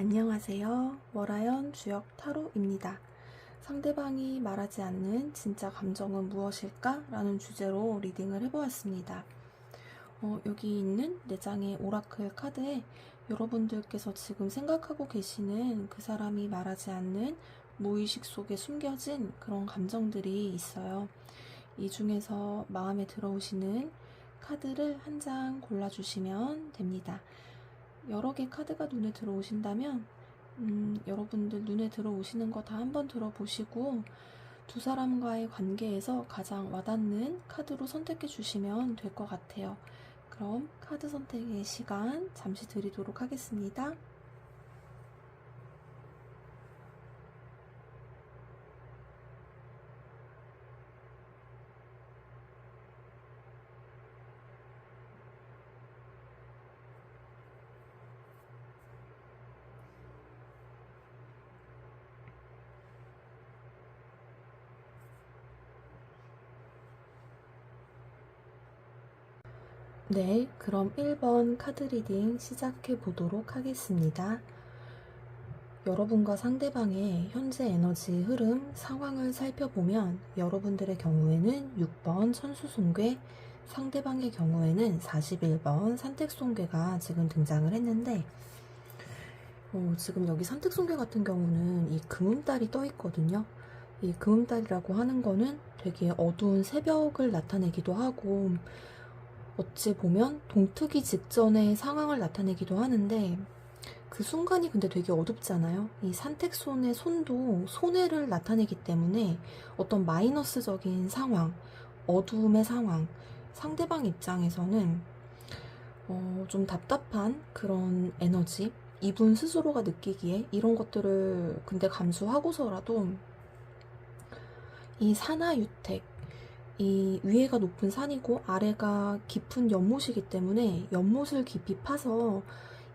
안녕하세요. 월화연 주역 타로입니다. 상대방이 말하지 않는 진짜 감정은 무엇일까? 라는 주제로 리딩을 해보았습니다. 여기 있는 4장의 오라클 카드에 여러분들께서 지금 생각하고 계시는 그 사람이 말하지 않는 무의식 속에 숨겨진 그런 감정들이 있어요. 이 중에서 마음에 들어오시는 카드를 한 장 골라주시면 됩니다. 여러 개 카드가 눈에 들어오신다면 여러분들 눈에 들어오시는 거 다 한번 들어보시고 두 사람과의 관계에서 가장 와닿는 카드로 선택해 주시면 될 것 같아요. 그럼 카드 선택의 시간 잠시 드리도록 하겠습니다. 네, 그럼 1번 카드 리딩 시작해 보도록 하겠습니다. 여러분과 상대방의 현재 에너지 흐름, 상황을 살펴보면 여러분들의 경우에는 6번 천수송괴, 상대방의 경우에는 41번 산택송괴가 지금 등장을 했는데 지금 여기 산택송괴 같은 경우는 이 금음달이 떠 있거든요. 이 금음달이라고 하는 거는 되게 어두운 새벽을 나타내기도 하고 어찌 보면 동트기 직전의 상황을 나타내기도 하는데 그 순간이 근데 되게 어둡잖아요. 이 산택손의 손도 손해를 나타내기 때문에 어떤 마이너스적인 상황, 어두움의 상황, 상대방 입장에서는 좀 답답한 그런 에너지, 이분 스스로가 느끼기에 이런 것들을 근데 감수하고서라도 이 산하유택, 이 위에가 높은 산이고 아래가 깊은 연못이기 때문에 연못을 깊이 파서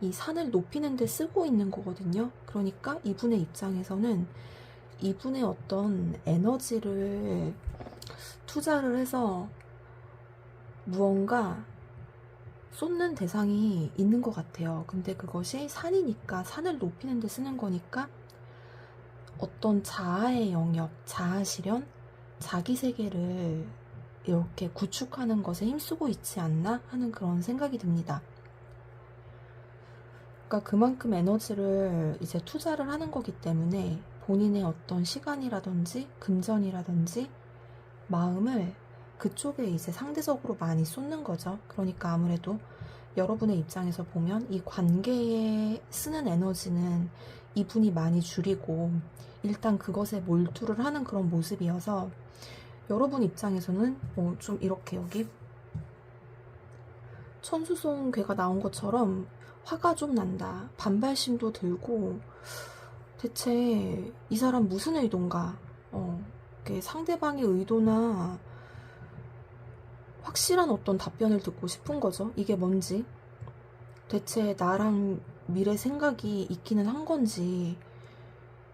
이 산을 높이는 데 쓰고 있는 거거든요. 그러니까 이분의 입장에서는 이분의 어떤 에너지를 투자를 해서 무언가 쏟는 대상이 있는 것 같아요. 근데 그것이 산이니까 산을 높이는 데 쓰는 거니까 어떤 자아의 영역, 자아 실현, 자기 세계를 이렇게 구축하는 것에 힘쓰고 있지 않나 하는 그런 생각이 듭니다. 그러니까 그만큼 에너지를 이제 투자를 하는 거기 때문에 본인의 어떤 시간이라든지 금전이라든지 마음을 그쪽에 이제 상대적으로 많이 쏟는 거죠. 그러니까 아무래도 여러분의 입장에서 보면 이 관계에 쓰는 에너지는 이분이 많이 줄이고 일단 그것에 몰두를 하는 그런 모습이어서 여러분 입장에서는 좀 이렇게 여기 천수송괴가 나온 것처럼 화가 좀 난다. 반발심도 들고 대체 이 사람 무슨 의도인가? 상대방의 의도나 확실한 어떤 답변을 듣고 싶은 거죠. 이게 뭔지. 대체 나랑 미래 생각이 있기는 한 건지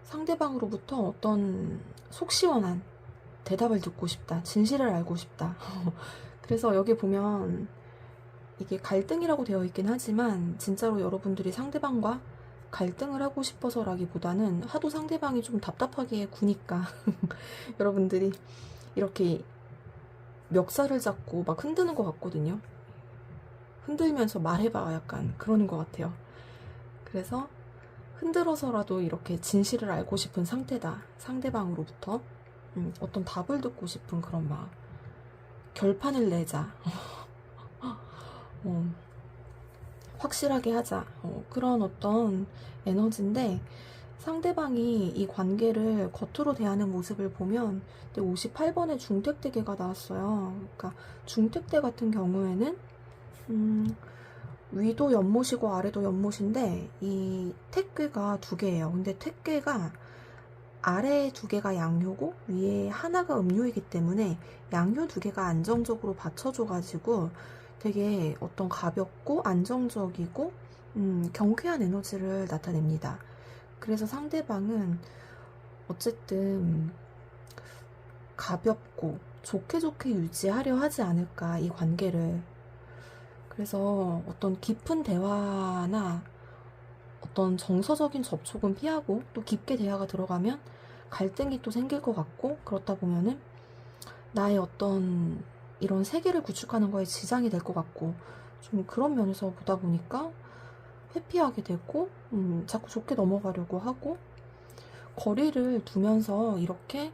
상대방으로부터 어떤 속 시원한 대답을 듣고 싶다. 진실을 알고 싶다. 그래서 여기 보면 이게 갈등이라고 되어 있긴 하지만 진짜로 여러분들이 상대방과 갈등을 하고 싶어서라기보다는 하도 상대방이 좀 답답하게 구니까 여러분들이 이렇게 멱살을 잡고 막 흔드는 것 같거든요. 흔들면서 말해봐 약간 그러는 것 같아요. 그래서 흔들어서라도 이렇게 진실을 알고 싶은 상태다. 상대방으로부터 어떤 답을 듣고 싶은 그런 마음. 결판을 내자. 확실하게 하자. 그런 어떤 에너지인데 상대방이 이 관계를 겉으로 대하는 모습을 보면 58번의 중택대계가 나왔어요. 그러니까 중택대 같은 경우에는 위도 연못이고 아래도 연못인데 이 택괴가 2개예요. 근데 택괴가 아래 2개가 양효고 위에 하나가 음료이기 때문에 양효 2개가 안정적으로 받쳐줘가지고 되게 어떤 가볍고 안정적이고 경쾌한 에너지를 나타냅니다. 그래서 상대방은 어쨌든 가볍고 좋게 유지하려 하지 않을까, 이 관계를. 그래서 어떤 깊은 대화나 어떤 정서적인 접촉은 피하고 또 깊게 대화가 들어가면 갈등이 또 생길 것 같고, 그렇다 보면은 나의 어떤 이런 세계를 구축하는 거에 지장이 될 것 같고, 좀 그런 면에서 보다 보니까 회피하게 되고, 자꾸 좋게 넘어가려고 하고, 거리를 두면서 이렇게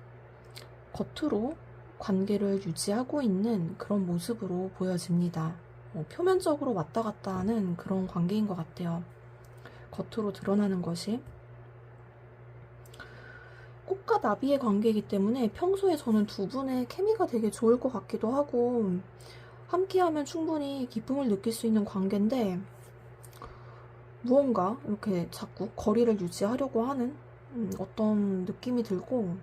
겉으로 관계를 유지하고 있는 그런 모습으로 보여집니다. 표면적으로 왔다 갔다 하는 그런 관계인 것 같아요. 겉으로 드러나는 것이. 꽃과 나비의 관계이기 때문에 평소에 저는 두 분의 케미가 되게 좋을 것 같기도 하고, 함께하면 충분히 기쁨을 느낄 수 있는 관계인데, 무언가 이렇게 자꾸 거리를 유지하려고 하는 어떤 느낌이 들고,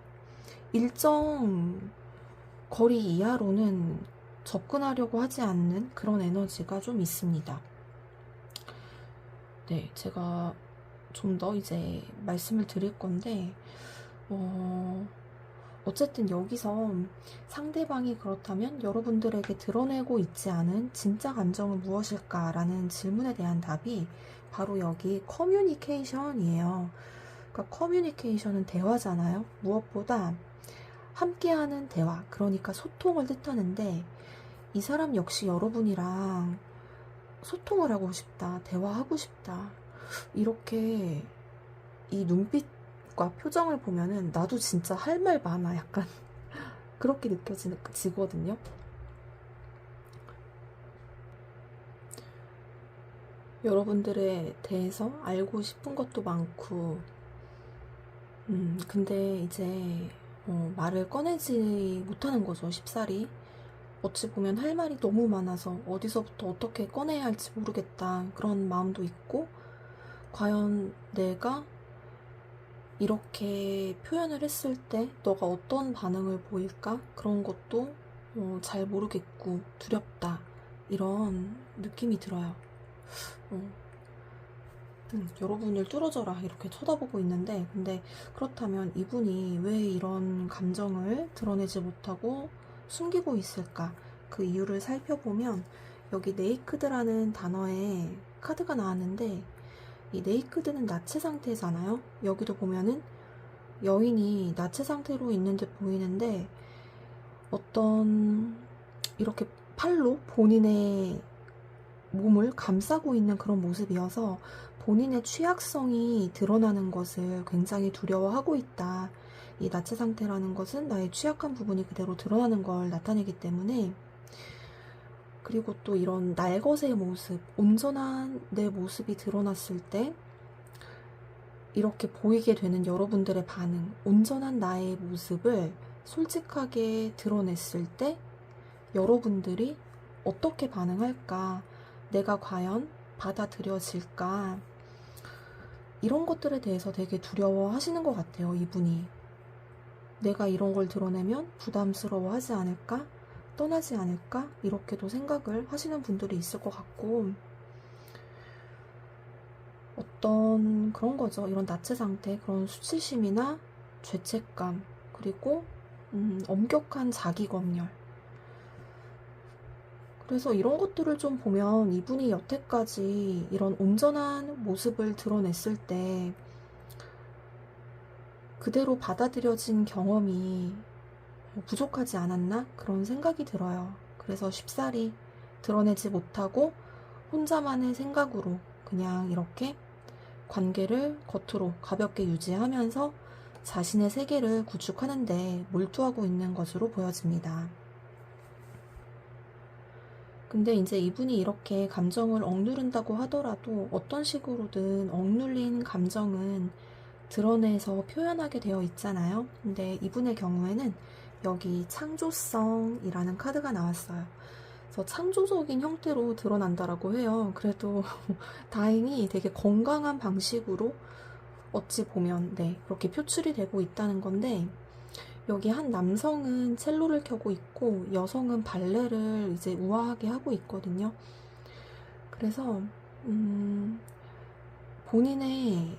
일정 거리 이하로는 접근하려고 하지 않는 그런 에너지가 좀 있습니다. 네, 제가 좀 더 이제 말씀을 드릴 건데, 어쨌든 여기서 상대방이 그렇다면 여러분들에게 드러내고 있지 않은 진짜 감정은 무엇일까라는 질문에 대한 답이 바로 여기 커뮤니케이션이에요. 그러니까 커뮤니케이션은 대화잖아요. 무엇보다 함께하는 대화, 그러니까 소통을 뜻하는데, 이 사람 역시 여러분이랑 소통을 하고 싶다, 대화하고 싶다, 이렇게 이 눈빛과 표정을 보면은 나도 진짜 할 말 많아, 약간 그렇게 느껴지거든요. 여러분들에 대해서 알고 싶은 것도 많고, 근데 이제 말을 꺼내지 못하는 거죠, 쉽사리. 어찌 보면 할 말이 너무 많아서 어디서부터 어떻게 꺼내야 할지 모르겠다, 그런 마음도 있고, 과연 내가 이렇게 표현을 했을 때 너가 어떤 반응을 보일까? 그런 것도 잘 모르겠고 두렵다, 이런 느낌이 들어요. 여러분을 뚫어져라 이렇게 쳐다보고 있는데, 근데 그렇다면 이분이 왜 이런 감정을 드러내지 못하고 숨기고 있을까? 그 이유를 살펴보면 여기 네이크드라는 단어에 카드가 나왔는데, 이 네이크드는 나체 상태잖아요. 여기도 보면은 여인이 나체 상태로 있는 듯 보이는데, 어떤 이렇게 팔로 본인의 몸을 감싸고 있는 그런 모습이어서 본인의 취약성이 드러나는 것을 굉장히 두려워하고 있다. 이 나체 상태라는 것은 나의 취약한 부분이 그대로 드러나는 걸 나타내기 때문에, 그리고 또 이런 날것의 모습, 온전한 내 모습이 드러났을 때 이렇게 보이게 되는 여러분들의 반응, 온전한 나의 모습을 솔직하게 드러냈을 때 여러분들이 어떻게 반응할까, 내가 과연 받아들여질까, 이런 것들에 대해서 되게 두려워하시는 것 같아요, 이분이. 내가 이런 걸 드러내면 부담스러워하지 않을까, 떠나지 않을까, 이렇게도 생각을 하시는 분들이 있을 것 같고, 어떤 그런 거죠. 이런 나체 상태, 그런 수치심이나 죄책감, 그리고 엄격한 자기 검열. 그래서 이런 것들을 좀 보면 이분이 여태까지 이런 온전한 모습을 드러냈을 때 그대로 받아들여진 경험이 부족하지 않았나? 그런 생각이 들어요. 그래서 쉽사리 드러내지 못하고 혼자만의 생각으로 그냥 이렇게 관계를 겉으로 가볍게 유지하면서 자신의 세계를 구축하는데 몰두하고 있는 것으로 보여집니다. 근데 이제 이분이 이렇게 감정을 억누른다고 하더라도 어떤 식으로든 억눌린 감정은 드러내서 표현하게 되어 있잖아요. 근데 이분의 경우에는 여기 창조성이라는 카드가 나왔어요. 그래서 창조적인 형태로 드러난다라고 해요. 그래도 다행히 되게 건강한 방식으로 어찌 보면 그렇게 표출이 되고 있다는 건데, 여기 한 남성은 첼로를 켜고 있고 여성은 발레를 이제 우아하게 하고 있거든요. 그래서 본인의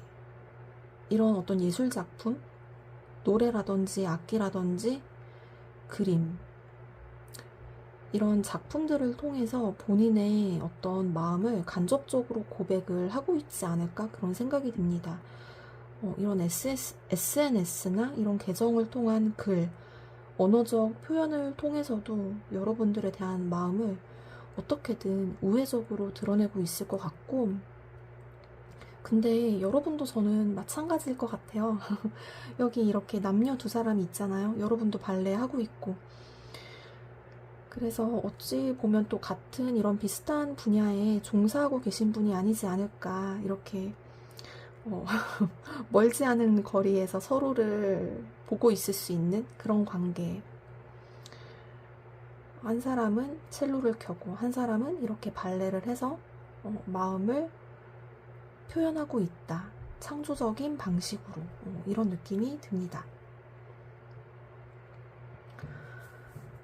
이런 어떤 예술 작품, 노래라든지 악기라든지 그림, 이런 작품들을 통해서 본인의 어떤 마음을 간접적으로 고백을 하고 있지 않을까 그런 생각이 듭니다. 이런 SNS나 이런 계정을 통한 글, 언어적 표현을 통해서도 여러분들에 대한 마음을 어떻게든 우회적으로 드러내고 있을 것 같고, 근데 여러분도 저는 마찬가지일 것 같아요. 여기 이렇게 남녀 두 사람이 있잖아요. 여러분도 발레 하고 있고. 그래서 어찌 보면 또 같은 이런 비슷한 분야에 종사하고 계신 분이 아니지 않을까. 이렇게 멀지 않은 거리에서 서로를 보고 있을 수 있는 그런 관계. 한 사람은 첼로를 켜고 한 사람은 이렇게 발레를 해서 마음을 표현하고 있다. 창조적인 방식으로 이런 느낌이 듭니다.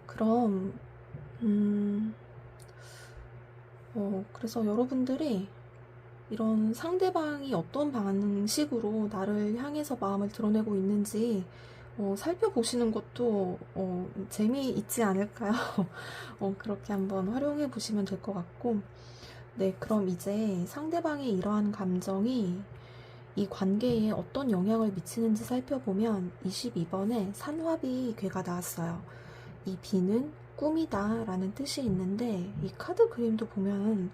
그럼 그래서 여러분들이 이런 상대방이 어떤 방식으로 나를 향해서 마음을 드러내고 있는지 살펴보시는 것도 재미있지 않을까요? 그렇게 한번 활용해 보시면 될 것 같고, 네, 그럼 이제 상대방의 이러한 감정이 이 관계에 어떤 영향을 미치는지 살펴보면 22번에 산화비 괴가 나왔어요. 이 비는 꿈이다 라는 뜻이 있는데, 이 카드 그림도 보면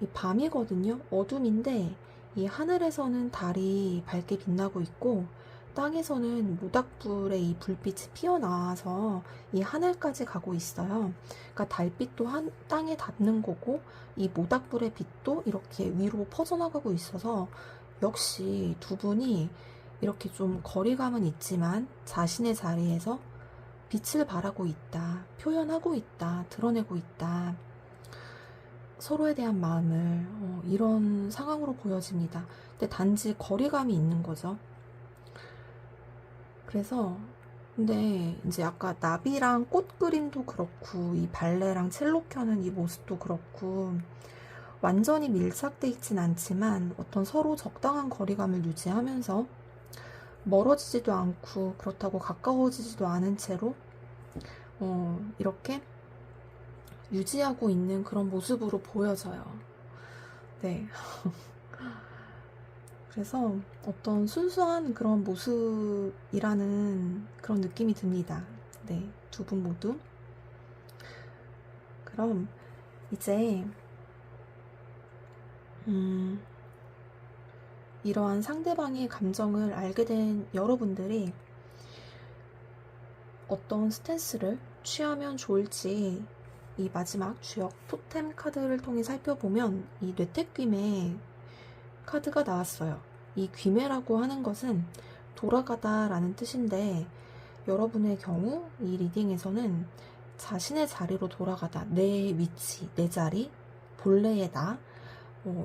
이 밤이거든요. 어둠인데 이 하늘에서는 달이 밝게 빛나고 있고 땅에서는 모닥불의 이 불빛이 피어나와서 이 하늘까지 가고 있어요. 그러니까 달빛도 땅에 닿는 거고 이 모닥불의 빛도 이렇게 위로 퍼져나가고 있어서 역시 두 분이 이렇게 좀 거리감은 있지만 자신의 자리에서 빛을 발하고 있다, 표현하고 있다, 드러내고 있다. 서로에 대한 마음을 이런 상황으로 보여집니다. 근데 단지 거리감이 있는 거죠. 그래서 근데 이제 아까 나비랑 꽃 그림도 그렇고 이 발레랑 첼로 켜는 이 모습도 그렇고 완전히 밀착돼 있진 않지만 어떤 서로 적당한 거리감을 유지하면서 멀어지지도 않고 그렇다고 가까워지지도 않은 채로 이렇게 유지하고 있는 그런 모습으로 보여져요. 네. 그래서 어떤 순수한 그런 모습이라는 그런 느낌이 듭니다. 네, 두 분 모두. 그럼 이제 이러한 상대방의 감정을 알게 된 여러분들이 어떤 스탠스를 취하면 좋을지 이 마지막 주역 토템 카드를 통해 살펴보면 이 뇌택귀매 카드가 나왔어요. 이 귀매라고 하는 것은 돌아가다 라는 뜻인데 여러분의 경우 이 리딩에서는 자신의 자리로 돌아가다, 내 위치, 내 자리, 본래의 나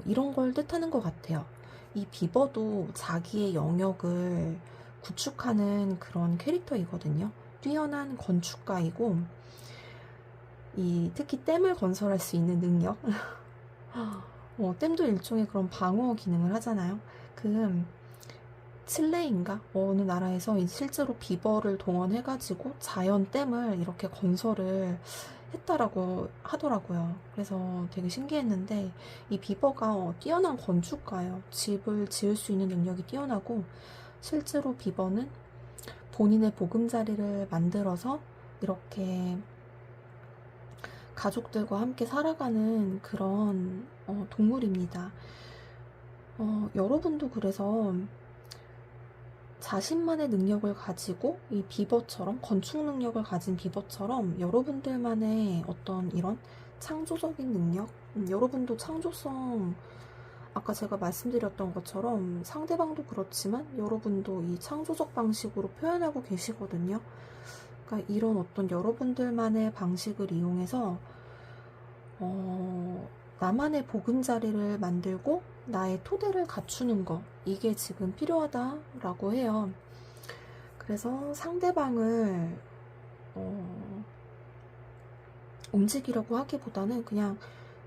이런 걸 뜻하는 것 같아요. 이 비버도 자기의 영역을 구축하는 그런 캐릭터이거든요. 뛰어난 건축가이고 특히 댐을 건설할 수 있는 능력 댐도 일종의 그런 방어 기능을 하잖아요. 칠레인가? 어느 나라에서 실제로 비버를 동원해가지고 자연 댐을 이렇게 건설을 했다라고 하더라고요. 그래서 되게 신기했는데 이 비버가 뛰어난 건축가예요. 집을 지을 수 있는 능력이 뛰어나고 실제로 비버는 본인의 보금자리를 만들어서 이렇게 가족들과 함께 살아가는 그런 동물입니다. 여러분도 그래서 자신만의 능력을 가지고 이 비버처럼 건축 능력을 가진 비버처럼 여러분들만의 어떤 이런 창조적인 능력, 여러분도 창조성 아까 제가 말씀드렸던 것처럼 상대방도 그렇지만 여러분도 이 창조적 방식으로 표현하고 계시거든요. 그러니까 이런 어떤 여러분들만의 방식을 이용해서 나만의 보금자리를 만들고 나의 토대를 갖추는 거, 이게 지금 필요하다라고 해요. 그래서 상대방을 움직이려고 하기보다는 그냥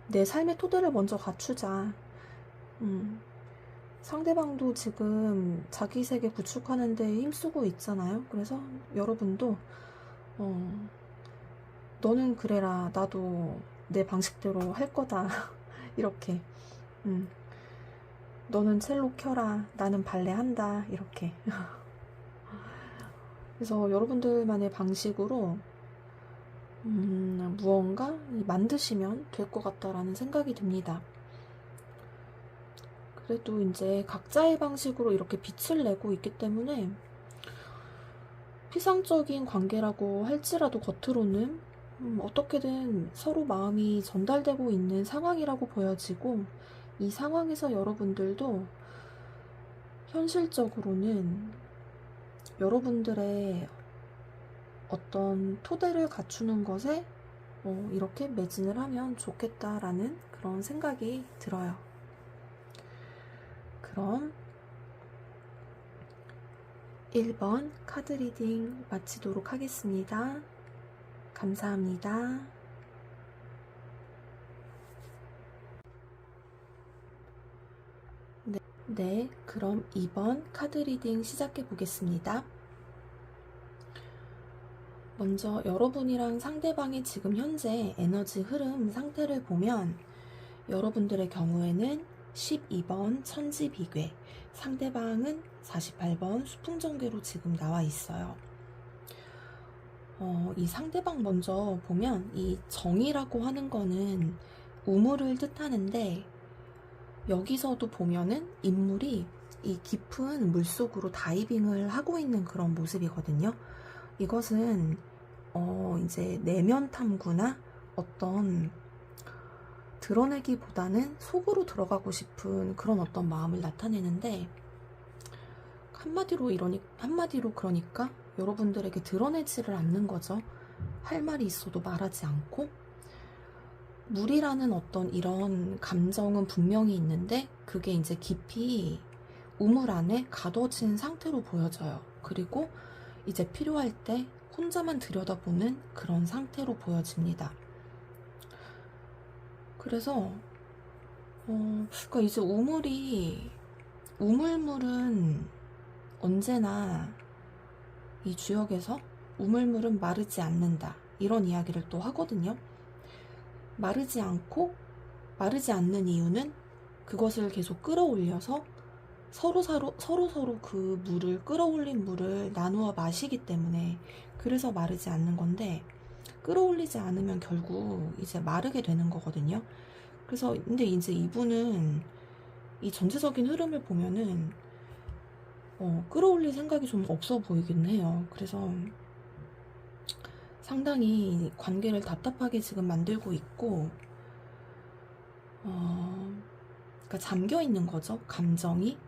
내 삶의 토대를 먼저 갖추자. 상대방도 지금 자기 세계 구축하는 데 힘쓰고 있잖아요. 그래서 여러분도 너는 그래라. 나도 내 방식대로 할 거다. 이렇게. 너는 첼로 켜라. 나는 발레 한다. 이렇게. 그래서 여러분들만의 방식으로 무언가 만드시면 될 것 같다라는 생각이 듭니다. 그래도 이제 각자의 방식으로 이렇게 빛을 내고 있기 때문에 피상적인 관계라고 할지라도 겉으로는 어떻게든 서로 마음이 전달되고 있는 상황이라고 보여지고, 이 상황에서 여러분들도 현실적으로는 여러분들의 어떤 토대를 갖추는 것에 이렇게 매진을 하면 좋겠다라는 그런 생각이 들어요. 그럼 1번 카드 리딩 마치도록 하겠습니다. 감사합니다. 네, 그럼 2번 카드 리딩 시작해 보겠습니다. 먼저 여러분이랑 상대방의 지금 현재 에너지 흐름 상태를 보면 여러분들의 경우에는 12번 천지 비괴, 상대방은 48번 수풍정괴로 지금 나와 있어요. 이 상대방 먼저 보면 이 정이라고 하는 거는 우물을 뜻하는데, 여기서도 보면은 인물이 이 깊은 물속으로 다이빙을 하고 있는 그런 모습이거든요. 이것은 이제 내면 탐구나 어떤 드러내기보다는 속으로 들어가고 싶은 그런 어떤 마음을 나타내는데, 한마디로 그러니까 여러분들에게 드러내지를 않는 거죠. 할 말이 있어도 말하지 않고, 물이라는 어떤 이런 감정은 분명히 있는데 그게 이제 깊이 우물 안에 가둬진 상태로 보여져요. 그리고 이제 필요할 때 혼자만 들여다보는 그런 상태로 보여집니다. 그래서 그러니까 이제 우물물은 언제나 이 주역에서 우물물은 마르지 않는다, 이런 이야기를 또 하거든요. 마르지 않는 이유는 그것을 계속 끌어올려서 서로 그 끌어올린 물을 나누어 마시기 때문에, 그래서 마르지 않는 건데, 끌어올리지 않으면 결국 이제 마르게 되는 거거든요. 그래서 근데 이제 이분은 이 전체적인 흐름을 보면은 끌어올릴 생각이 좀 없어 보이긴 해요. 그래서 상당히 관계를 답답하게 지금 만들고 있고, 그러니까 잠겨 있는 거죠, 감정이.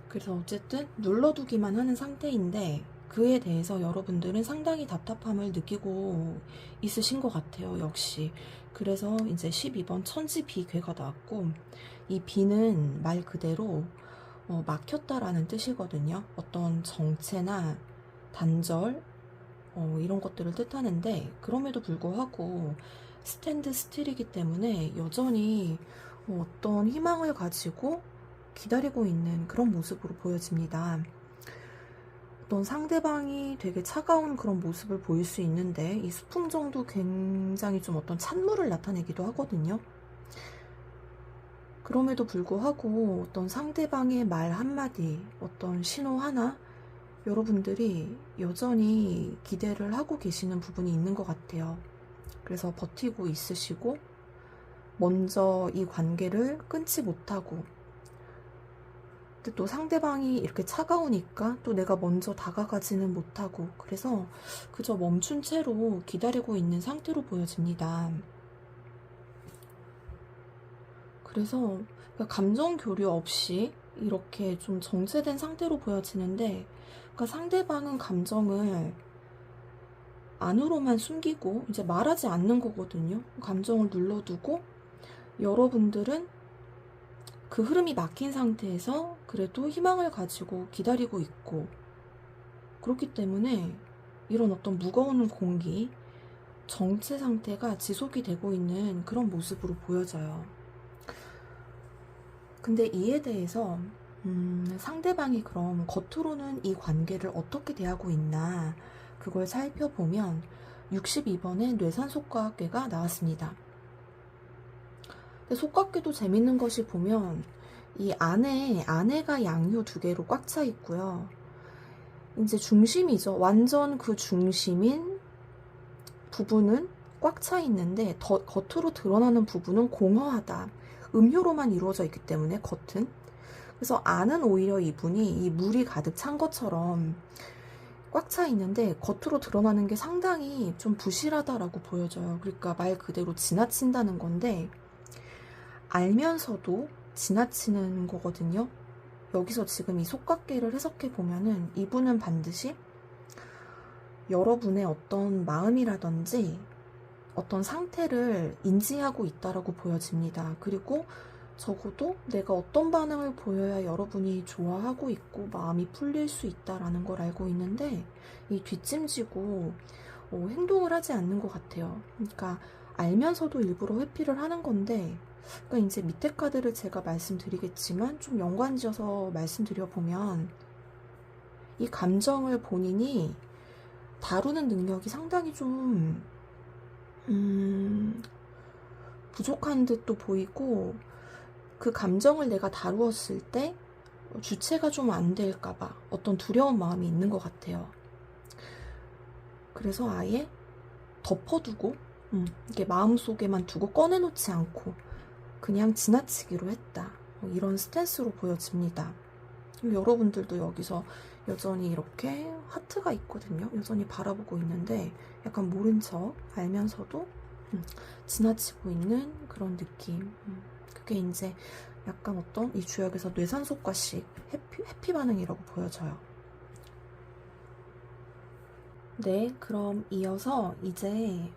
그래서 어쨌든 눌러두기만 하는 상태인데, 그에 대해서 여러분들은 상당히 답답함을 느끼고 있으신 것 같아요, 역시. 그래서 이제 12번 천지 비괴가 나왔고, 이 비는 말 그대로 막혔다라는 뜻이거든요. 어떤 정체나 단절 이런 것들을 뜻하는데, 그럼에도 불구하고 스탠드 스틸이기 때문에 여전히 어떤 희망을 가지고 기다리고 있는 그런 모습으로 보여집니다. 어떤 상대방이 되게 차가운 그런 모습을 보일 수 있는데, 이 수풍정도 굉장히 좀 어떤 찬물을 나타내기도 하거든요. 그럼에도 불구하고 어떤 상대방의 말 한마디, 어떤 신호 하나, 여러분들이 여전히 기대를 하고 계시는 부분이 있는 것 같아요. 그래서 버티고 있으시고, 먼저 이 관계를 끊지 못하고, 근데 또 상대방이 이렇게 차가우니까 또 내가 먼저 다가가지는 못하고, 그래서 그저 멈춘 채로 기다리고 있는 상태로 보여집니다. 그래서 감정 교류 없이 이렇게 좀 정체된 상태로 보여지는데, 그러니까 상대방은 감정을 안으로만 숨기고 이제 말하지 않는 거거든요. 감정을 눌러두고, 여러분들은 그 흐름이 막힌 상태에서 그래도 희망을 가지고 기다리고 있고, 그렇기 때문에 이런 어떤 무거운 공기, 정체 상태가 지속이 되고 있는 그런 모습으로 보여져요. 근데 이에 대해서 상대방이 그럼 겉으로는 이 관계를 어떻게 대하고 있나 그걸 살펴보면 62번에 뇌산속과학계가 나왔습니다. 근데 속각계도 재밌는 것이 보면 이 안에 아내가 양효 2개로 꽉 차 있고요. 이제 중심이죠. 완전 그 중심인 부분은 꽉 차 있는데 겉으로 드러나는 부분은 공허하다. 음효로만 이루어져 있기 때문에 겉은. 그래서 안은 오히려 이분이 이 물이 가득 찬 것처럼 꽉 차 있는데 겉으로 드러나는 게 상당히 좀 부실하다라고 보여져요. 그러니까 말 그대로 지나친다는 건데 알면서도 지나치는 거거든요. 여기서 지금 이 속각계를 해석해 보면은 이분은 반드시 여러분의 어떤 마음이라든지 어떤 상태를 인지하고 있다라고 보여집니다. 그리고 적어도 내가 어떤 반응을 보여야 여러분이 좋아하고 있고 마음이 풀릴 수 있다라는 걸 알고 있는데 이 뒷짐지고 행동을 하지 않는 것 같아요. 그러니까 알면서도 일부러 회피를 하는 건데 그러니까 이제 밑에 카드를 제가 말씀드리겠지만 좀 연관지어서 말씀드려보면 이 감정을 본인이 다루는 능력이 상당히 좀 부족한 듯도 보이고 그 감정을 내가 다루었을 때 주체가 좀 안 될까봐 어떤 두려운 마음이 있는 것 같아요. 그래서 아예 덮어두고 이게 마음속에만 두고 꺼내놓지 않고 그냥 지나치기로 했다. 이런 스탠스로 보여집니다. 여러분들도 여기서 여전히 이렇게 하트가 있거든요. 여전히 바라보고 있는데 약간 모른 척 알면서도 지나치고 있는 그런 느낌. 그게 이제 약간 어떤 이 주역에서 뇌산속과식 회피 반응이라고 보여져요. 네, 그럼 이어서 이제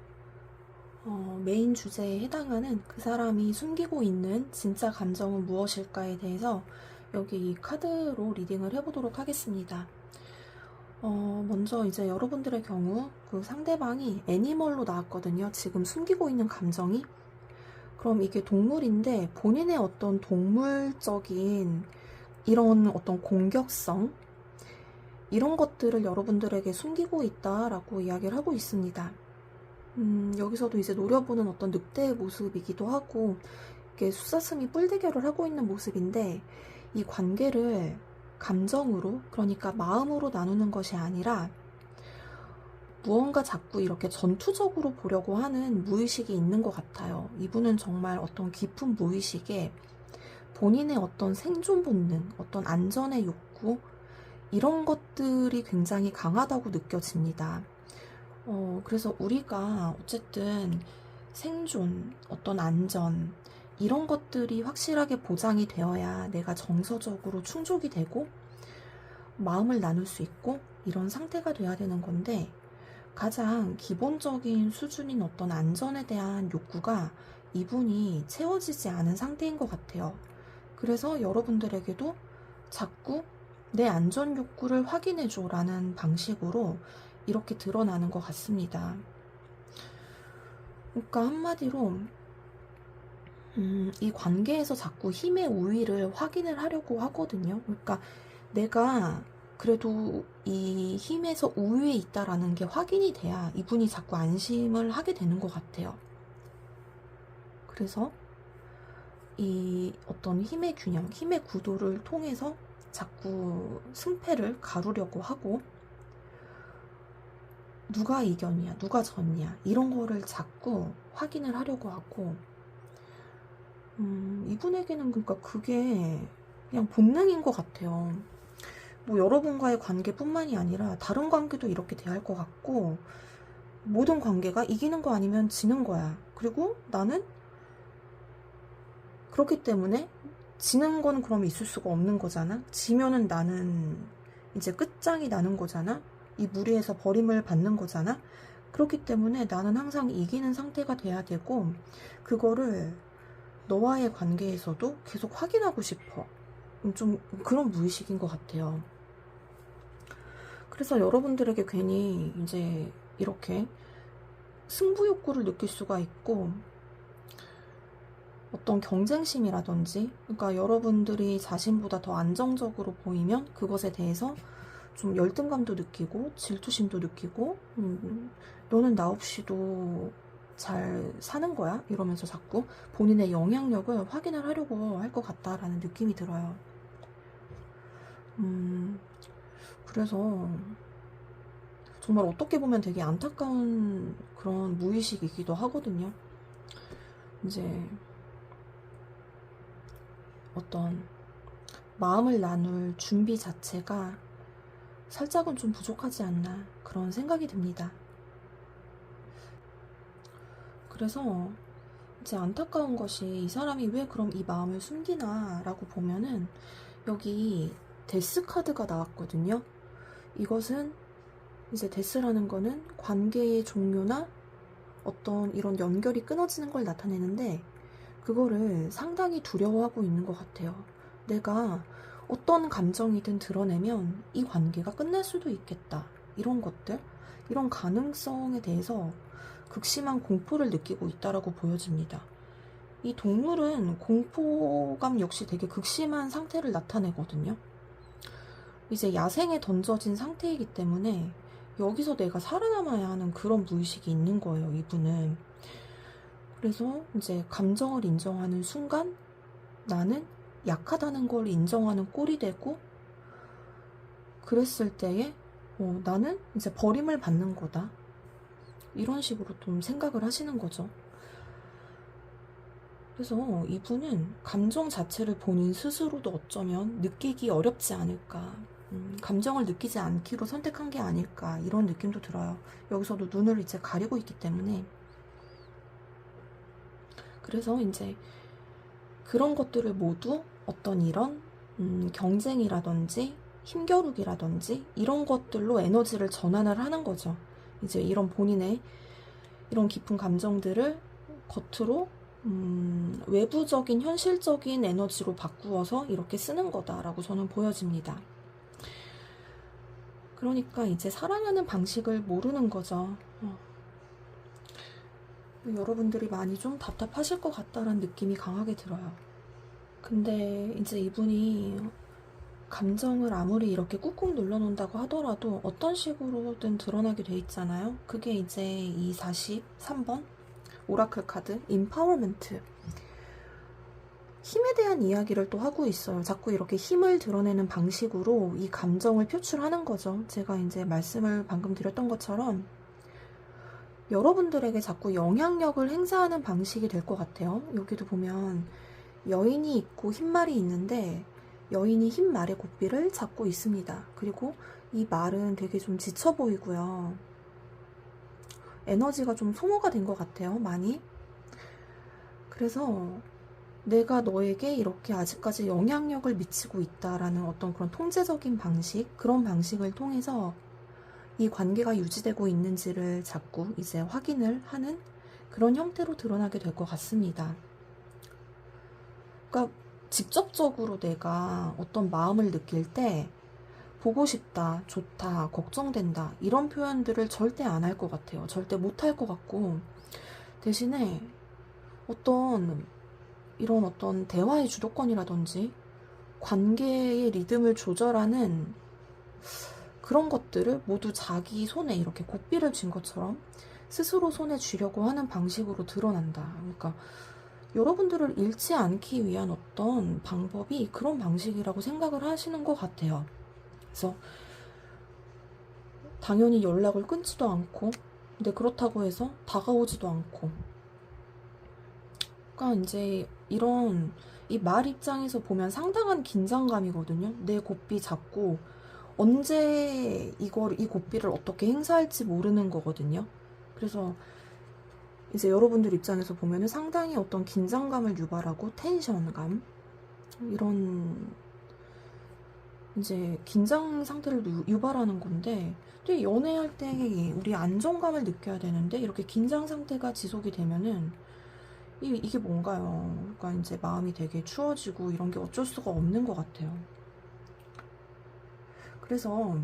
메인 주제에 해당하는 그 사람이 숨기고 있는 진짜 감정은 무엇일까에 대해서 여기 이 카드로 리딩을 해보도록 하겠습니다. 먼저 이제 여러분들의 경우 그 상대방이 애니멀로 나왔거든요. 지금 숨기고 있는 감정이. 그럼 이게 동물인데 본인의 어떤 동물적인 이런 어떤 공격성 이런 것들을 여러분들에게 숨기고 있다라고 이야기를 하고 있습니다. 여기서도 이제 노려보는 어떤 늑대의 모습이기도 하고 이렇게 수사슴이 뿔대결을 하고 있는 모습인데 이 관계를 감정으로 그러니까 마음으로 나누는 것이 아니라 무언가 자꾸 이렇게 전투적으로 보려고 하는 무의식이 있는 것 같아요. 이분은 정말 어떤 깊은 무의식에 본인의 어떤 생존 본능, 어떤 안전의 욕구 이런 것들이 굉장히 강하다고 느껴집니다. 그래서 우리가 어쨌든 생존, 어떤 안전, 이런 것들이 확실하게 보장이 되어야 내가 정서적으로 충족이 되고 마음을 나눌 수 있고 이런 상태가 돼야 되는 건데 가장 기본적인 수준인 어떤 안전에 대한 욕구가 이분이 채워지지 않은 상태인 것 같아요. 그래서 여러분들에게도 자꾸 내 안전 욕구를 확인해줘 라는 방식으로 이렇게 드러나는 것 같습니다. 그러니까 한마디로 이 관계에서 자꾸 힘의 우위를 확인을 하려고 하거든요. 그러니까 내가 그래도 이 힘에서 우위에 있다라는 게 확인이 돼야 이분이 자꾸 안심을 하게 되는 것 같아요. 그래서 이 어떤 힘의 균형, 힘의 구도를 통해서 자꾸 승패를 가르려고 하고 누가 이겼냐, 누가 졌냐 이런 거를 자꾸 확인을 하려고 하고 이분에게는 그러니까 그게 그냥 본능인 것 같아요. 뭐 여러분과의 관계뿐만이 아니라 다른 관계도 이렇게 대할 것 같고 모든 관계가 이기는 거 아니면 지는 거야. 그리고 나는 그렇기 때문에 지는 건 그럼 있을 수가 없는 거잖아. 지면은 나는 이제 끝장이 나는 거잖아. 이 무리에서 버림을 받는 거잖아. 그렇기 때문에 나는 항상 이기는 상태가 돼야 되고 그거를 너와의 관계에서도 계속 확인하고 싶어. 좀 그런 무의식인 것 같아요. 그래서 여러분들에게 괜히 이제 이렇게 승부욕구를 느낄 수가 있고 어떤 경쟁심이라든지, 그러니까 여러분들이 자신보다 더 안정적으로 보이면 그것에 대해서 좀 열등감도 느끼고 질투심도 느끼고, 너는 나 없이도 잘 사는 거야? 이러면서 자꾸 본인의 영향력을 확인을 하려고 할 것 같다라는 느낌이 들어요. 그래서 정말 어떻게 보면 되게 안타까운 그런 무의식이기도 하거든요. 이제 어떤 마음을 나눌 준비 자체가 살짝은 좀 부족하지 않나 그런 생각이 듭니다. 그래서 이제 안타까운 것이 이 사람이 왜 그럼 이 마음을 숨기나 라고 보면은 여기 데스 카드가 나왔거든요. 이것은 이제 데스라는 거는 관계의 종료나 어떤 이런 연결이 끊어지는 걸 나타내는데 그거를 상당히 두려워하고 있는 것 같아요. 내가 어떤 감정이든 드러내면 이 관계가 끝날 수도 있겠다. 이런 것들, 이런 가능성에 대해서 극심한 공포를 느끼고 있다라고 보여집니다. 이 동물은 공포감 역시 되게 극심한 상태를 나타내거든요. 이제 야생에 던져진 상태이기 때문에 여기서 내가 살아남아야 하는 그런 무의식이 있는 거예요, 이분은. 그래서 이제 감정을 인정하는 순간 나는 약하다는 걸 인정하는 꼴이 되고, 그랬을 때에 나는 이제 버림을 받는 거다. 이런 식으로 좀 생각을 하시는 거죠. 그래서 이분은 감정 자체를 본인 스스로도 어쩌면 느끼기 어렵지 않을까. 감정을 느끼지 않기로 선택한 게 아닐까. 이런 느낌도 들어요. 여기서도 눈을 이제 가리고 있기 때문에. 그래서 이제 그런 것들을 모두 어떤 이런 경쟁이라든지 힘겨루기라든지 이런 것들로 에너지를 전환을 하는 거죠. 이제 이런 본인의 이런 깊은 감정들을 겉으로 외부적인 현실적인 에너지로 바꾸어서 이렇게 쓰는 거다라고 저는 보여집니다. 그러니까 이제 사랑하는 방식을 모르는 거죠. 여러분들이 많이 좀 답답하실 것 같다라는 느낌이 강하게 들어요. 근데 이제 이분이 감정을 아무리 이렇게 꾹꾹 눌러놓는다고 하더라도 어떤 식으로든 드러나게 돼 있잖아요. 그게 이제 이 43번 오라클 카드 임파워먼트, 힘에 대한 이야기를 또 하고 있어요. 자꾸 이렇게 힘을 드러내는 방식으로 이 감정을 표출하는 거죠. 제가 이제 말씀을 방금 드렸던 것처럼 여러분들에게 자꾸 영향력을 행사하는 방식이 될 것 같아요. 여기도 보면 여인이 있고 흰말이 있는데 여인이 흰 말의 고삐를 잡고 있습니다. 그리고 이 말은 되게 좀 지쳐 보이고요. 에너지가 좀 소모가 된 것 같아요. 많이. 그래서 내가 너에게 이렇게 아직까지 영향력을 미치고 있다라는 어떤 그런 통제적인 방식, 그런 방식을 통해서 이 관계가 유지되고 있는지를 자꾸 이제 확인을 하는 그런 형태로 드러나게 될 것 같습니다. 그러니까 직접적으로 내가 어떤 마음을 느낄 때 보고 싶다, 좋다, 걱정된다 이런 표현들을 절대 안 할 것 같아요. 절대 못 할 것 같고 대신에 어떤 이런 어떤 대화의 주도권이라든지 관계의 리듬을 조절하는 그런 것들을 모두 자기 손에 이렇게 고삐를 쥔 것처럼 스스로 손에 쥐려고 하는 방식으로 드러난다. 그러니까 여러분들을 잃지 않기 위한 어떤 방법이 그런 방식이라고 생각을 하시는 것 같아요. 그래서 당연히 연락을 끊지도 않고, 근데 그렇다고 해서 다가오지도 않고. 그러니까 이제 이런 이 말 입장에서 보면 상당한 긴장감이거든요. 내 고삐 잡고 언제 이 고삐를 어떻게 행사할지 모르는 거거든요. 그래서 이제 여러분들 입장에서 보면은 상당히 어떤 긴장감을 유발하고 텐션감 이런 이제 긴장 상태를 유발하는 건데, 근데 연애할 때 우리 안정감을 느껴야 되는데 이렇게 긴장 상태가 지속이 되면은 이게 뭔가요? 그러니까 이제 마음이 되게 추워지고 이런 게 어쩔 수가 없는 것 같아요. 그래서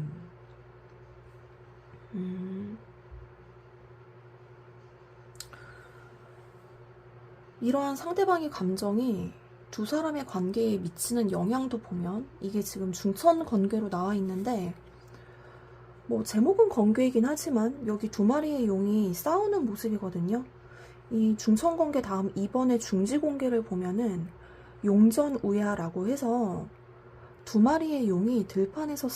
이러한 상대방의 감정이 두 사람의 관계에 미치는 영향도 보면, 이게 지금 중천 관계로 나와 있는데, 뭐 제목은 관계이긴 하지만 여기 두 마리의 용이 싸우는 모습이거든요. 이 중천 관계 다음 2번의 중지 관계를 보면은 용전우야라고 해서 두 마리의 용이 들판에서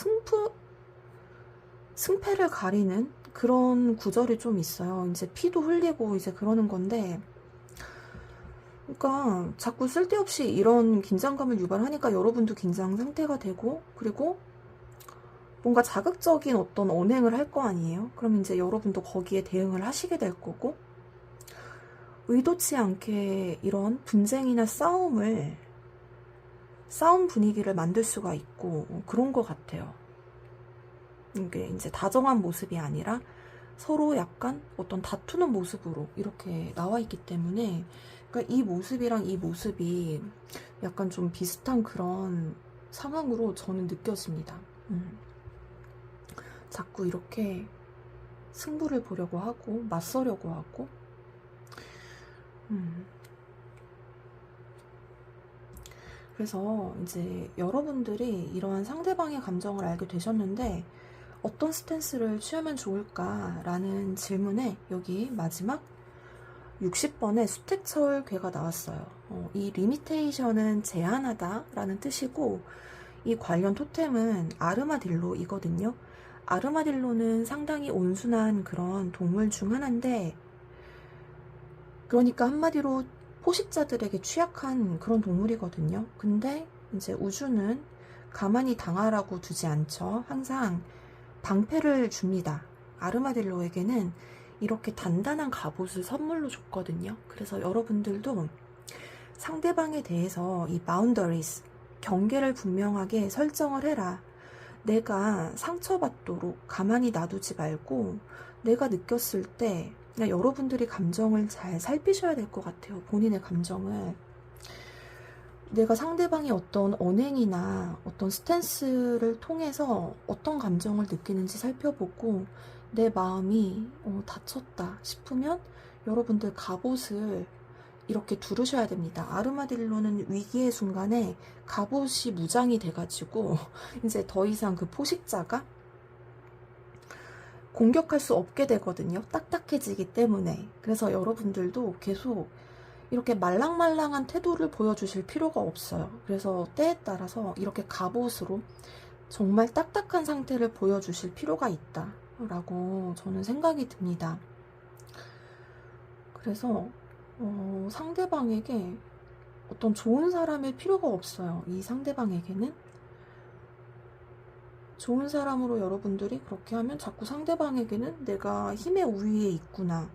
승패를 가리는 그런 구절이 좀 있어요. 이제 피도 흘리고 이제 그러는 건데, 그러니까 자꾸 쓸데없이 이런 긴장감을 유발하니까 여러분도 긴장 상태가 되고, 그리고 뭔가 자극적인 어떤 언행을 할 거 아니에요. 그럼 이제 여러분도 거기에 대응을 하시게 될 거고, 의도치 않게 이런 분쟁이나 싸움 분위기를 만들 수가 있고, 그런 것 같아요. 이게 이제 다정한 모습이 아니라 서로 약간 어떤 다투는 모습으로 이렇게 나와 있기 때문에, 그러니까 이 모습이랑 이 모습이 약간 좀 비슷한 그런 상황으로 저는 느껴집니다. 자꾸 이렇게 승부를 보려고 하고 맞서려고 하고, 그래서 이제 여러분들이 이러한 상대방의 감정을 알게 되셨는데 어떤 스탠스를 취하면 좋을까라는 질문에 여기 마지막 60번의 수택철괴가 나왔어요. 이 리미테이션은 제한하다 라는 뜻이고, 이 관련 토템은 아르마딜로이거든요. 아르마딜로는 상당히 온순한 그런 동물 중 하나인데, 그러니까 한마디로 포식자들에게 취약한 그런 동물이거든요. 근데 이제 우주는 가만히 당하라고 두지 않죠. 항상 방패를 줍니다. 아르마딜로에게는 이렇게 단단한 갑옷을 선물로 줬거든요. 그래서 여러분들도 상대방에 대해서 이 boundaries, 경계를 분명하게 설정을 해라. 내가 상처받도록 가만히 놔두지 말고, 내가 느꼈을 때 그냥 여러분들이 감정을 잘 살피셔야 될 것 같아요. 본인의 감정을. 내가 상대방의 어떤 언행이나 어떤 스탠스를 통해서 어떤 감정을 느끼는지 살펴보고, 내 마음이 다쳤다 싶으면 여러분들 갑옷을 이렇게 두르셔야 됩니다. 아르마딜로는 위기의 순간에 갑옷이 무장이 돼가지고 이제 더 이상 그 포식자가 공격할 수 없게 되거든요. 딱딱해지기 때문에. 그래서 여러분들도 계속 이렇게 말랑말랑한 태도를 보여주실 필요가 없어요. 그래서 때에 따라서 이렇게 갑옷으로 정말 딱딱한 상태를 보여주실 필요가 있다라고 저는 생각이 듭니다. 그래서 상대방에게 어떤 좋은 사람일 필요가 없어요. 이 상대방에게는 좋은 사람으로 여러분들이 그렇게 하면 자꾸 상대방에게는 내가 힘의 우위에 있구나,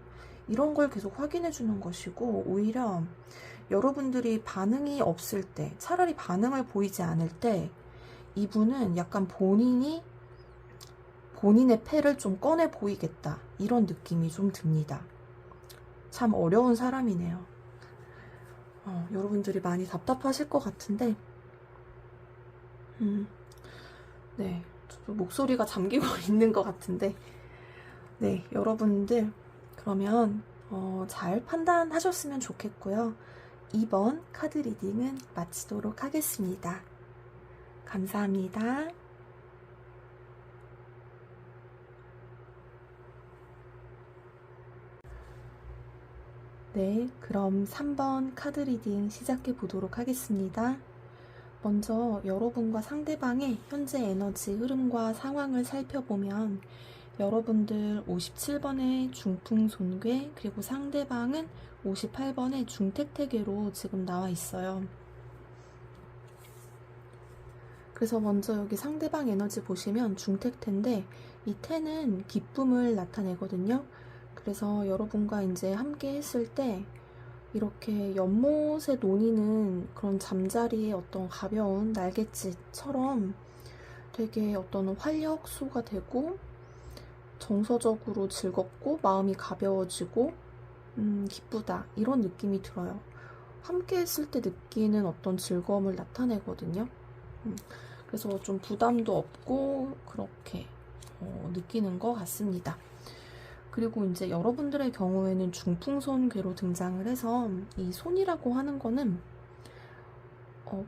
이런 걸 계속 확인해 주는 것이고, 오히려 여러분들이 반응이 없을 때, 차라리 반응을 보이지 않을 때 이분은 약간 본인의 패를 좀 꺼내 보이겠다, 이런 느낌이 좀 듭니다. 참 어려운 사람이네요. 여러분들이 많이 답답하실 것 같은데, 네, 저도 목소리가 잠기고 있는 것 같은데, 네, 여러분들 그러면 잘 판단하셨으면 좋겠고요. 2번 카드 리딩은 마치도록 하겠습니다. 감사합니다. 네, 그럼 3번 카드 리딩 시작해 보도록 하겠습니다. 먼저 여러분과 상대방의 현재 에너지 흐름과 상황을 살펴보면, 여러분들 57번의 중풍손괴, 그리고 상대방은 58번의 중택태괴로 지금 나와 있어요. 그래서 먼저 여기 상대방 에너지 보시면 중택태인데, 이 태는 기쁨을 나타내거든요. 그래서 여러분과 이제 함께 했을 때 이렇게 연못에 논이는 그런 잠자리의 어떤 가벼운 날갯짓처럼 되게 어떤 활력소가 되고, 정서적으로 즐겁고 마음이 가벼워지고 기쁘다, 이런 느낌이 들어요. 함께 했을 때 느끼는 어떤 즐거움을 나타내거든요. 그래서 좀 부담도 없고 그렇게 느끼는 것 같습니다. 그리고 이제 여러분들의 경우에는 중풍손 궤로 등장을 해서 이 손이라고 하는 거는 어,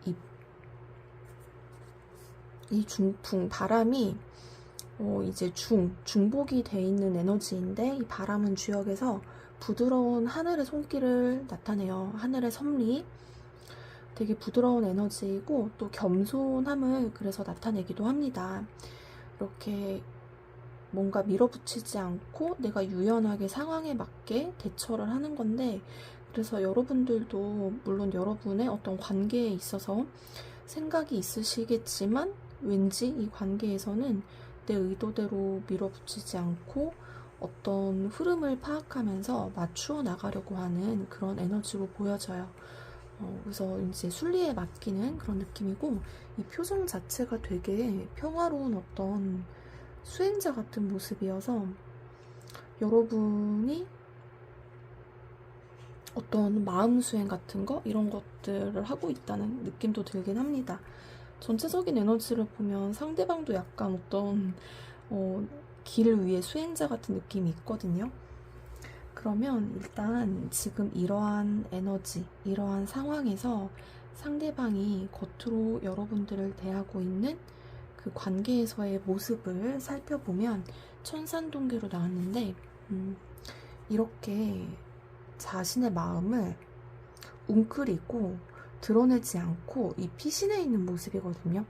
이, 이 중풍 바람이 이제 중복이 돼 있는 에너지인데, 이 바람은 주역에서 부드러운 하늘의 손길을 나타내요. 하늘의 섭리, 되게 부드러운 에너지이고 또 겸손함을 그래서 나타내기도 합니다. 이렇게 뭔가 밀어붙이지 않고 내가 유연하게 상황에 맞게 대처를 하는 건데, 그래서 여러분들도 물론 여러분의 어떤 관계에 있어서 생각이 있으시겠지만 왠지 이 관계에서는 내 의도대로 밀어붙이지 않고 어떤 흐름을 파악하면서 맞추어 나가려고 하는 그런 에너지로 보여져요. 그래서 이제 순리에 맡기는 그런 느낌이고, 이 표정 자체가 되게 평화로운 어떤 수행자 같은 모습이어서 여러분이 어떤 마음 수행 같은 거 이런 것들을 하고 있다는 느낌도 들긴 합니다. 전체적인 에너지를 보면 상대방도 약간 어떤 길 위에 수행자 같은 느낌이 있거든요. 그러면 일단 지금 이러한 에너지, 이러한 상황에서 상대방이 겉으로 여러분들을 대하고 있는 그 관계에서의 모습을 살펴보면 천산동계로 나왔는데, 이렇게 자신의 마음을 웅크리고 드러내지 않고 이 피신해 있는 모습이거든요.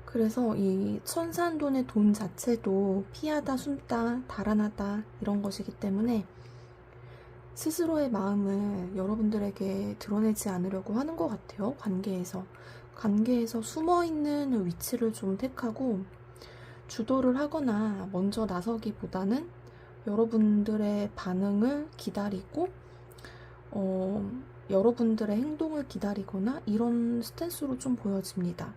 그래서 이 천산돈의 돈 자체도 피하다, 숨다, 달아나다 이런 것이기 때문에 스스로의 마음을 여러분들에게 드러내지 않으려고 하는 것 같아요. 관계에서 숨어있는 위치를 좀 택하고 주도를 하거나 먼저 나서기보다는 여러분들의 반응을 기다리고 여러분들의 행동을 기다리거나 이런 스탠스로 좀 보여집니다.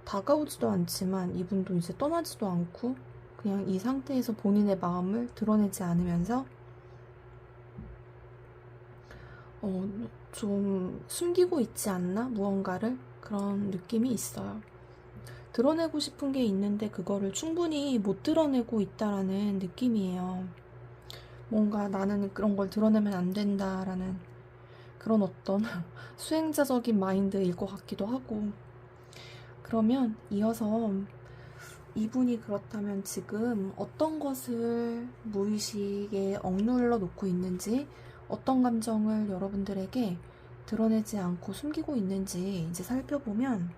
다가오지도 않지만 이분도 이제 떠나지도 않고 그냥 이 상태에서 본인의 마음을 드러내지 않으면서 좀 숨기고 있지 않나? 무언가를? 그런 느낌이 있어요. 드러내고 싶은 게 있는데 그거를 충분히 못 드러내고 있다라는 느낌이에요. 뭔가 나는 그런 걸 드러내면 안 된다라는 그런 어떤 수행자적인 마인드일 것 같기도 하고. 그러면 이어서 이분이 그렇다면 지금 어떤 것을 무의식에 억눌러 놓고 있는지, 어떤 감정을 여러분들에게 드러내지 않고 숨기고 있는지 이제 살펴보면,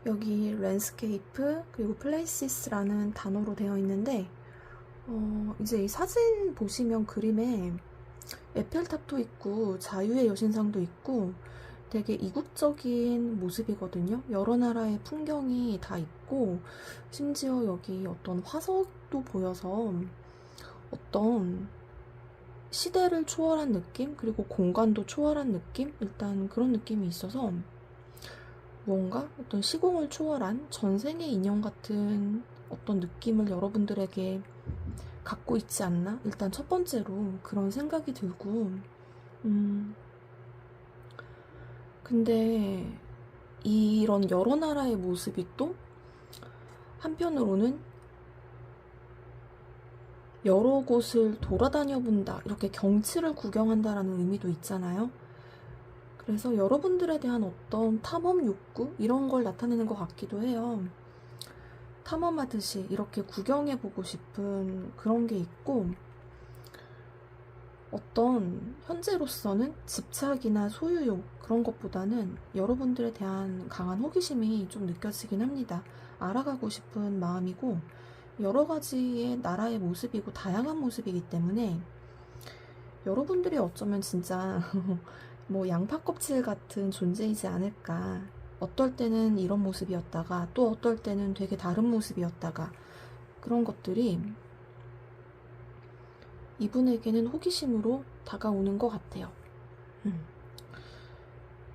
여기 랜스케이프 그리고 플레이시스라는 단어로 되어 있는데, 이제 이 사진 보시면 그림에 에펠탑도 있고 자유의 여신상도 있고 되게 이국적인 모습이거든요. 여러 나라의 풍경이 다 있고 심지어 여기 어떤 화석도 보여서 어떤 시대를 초월한 느낌, 그리고 공간도 초월한 느낌, 일단 그런 느낌이 있어서 뭔가 어떤 시공을 초월한 전생의 인연 같은 어떤 느낌을 여러분들에게 갖고 있지 않나? 일단 첫 번째로 그런 생각이 들고, 근데 이런 여러 나라의 모습이 또 한편으로는 여러 곳을 돌아다녀 본다, 이렇게 경치를 구경한다라는 의미도 있잖아요. 그래서 여러분들에 대한 어떤 탐험 욕구 이런 걸 나타내는 것 같기도 해요. 탐험하듯이 이렇게 구경해보고 싶은 그런 게 있고, 어떤 현재로서는 집착이나 소유욕 그런 것보다는 여러분들에 대한 강한 호기심이 좀 느껴지긴 합니다. 알아가고 싶은 마음이고, 여러 가지의 나라의 모습이고 다양한 모습이기 때문에 여러분들이 어쩌면 진짜 뭐 양파 껍질 같은 존재이지 않을까. 어떨 때는 이런 모습이었다가 또 어떨 때는 되게 다른 모습이었다가, 그런 것들이 이분에게는 호기심으로 다가오는 것 같아요.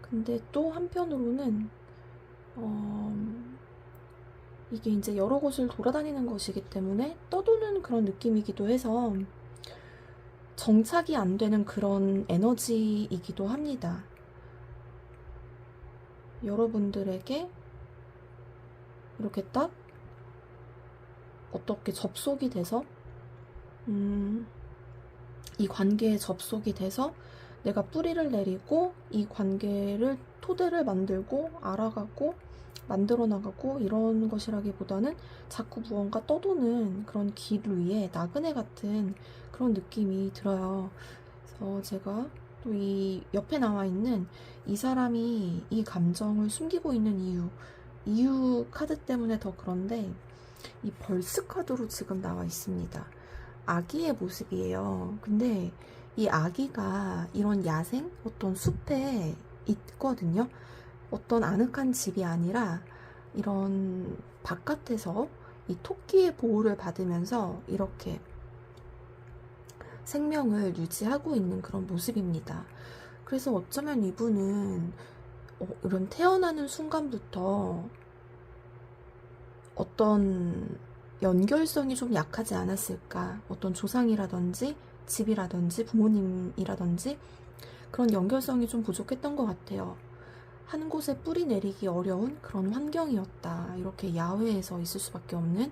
근데 또 한편으로는 이게 이제 여러 곳을 돌아다니는 것이기 때문에 떠도는 그런 느낌이기도 해서 정착이 안 되는 그런 에너지이기도 합니다. 여러분들에게 이렇게 딱 어떻게 접속이 돼서 이 관계에 접속이 돼서 내가 뿌리를 내리고 이 관계를 토대를 만들고 알아가고 만들어 나가고 이런 것이라기보다는 자꾸 무언가 떠도는 그런 길 위에 나그네 같은 그런 느낌이 들어요. 그래서 제가 또 이 옆에 나와 있는 이 사람이 이 감정을 숨기고 있는 이유 카드 때문에 더 그런데 이 벌스 카드로 지금 나와 있습니다. 아기의 모습이에요. 근데 이 아기가 이런 야생 어떤 숲에 있거든요. 어떤 아늑한 집이 아니라 이런 바깥에서 이 토끼의 보호를 받으면서 이렇게 생명을 유지하고 있는 그런 모습입니다. 그래서 어쩌면 이분은 이런 태어나는 순간부터 어떤 연결성이 좀 약하지 않았을까. 어떤 조상이라든지 집이라든지 부모님이라든지 그런 연결성이 좀 부족했던 것 같아요. 한 곳에 뿌리 내리기 어려운 그런 환경이었다. 이렇게 야외에서 있을 수밖에 없는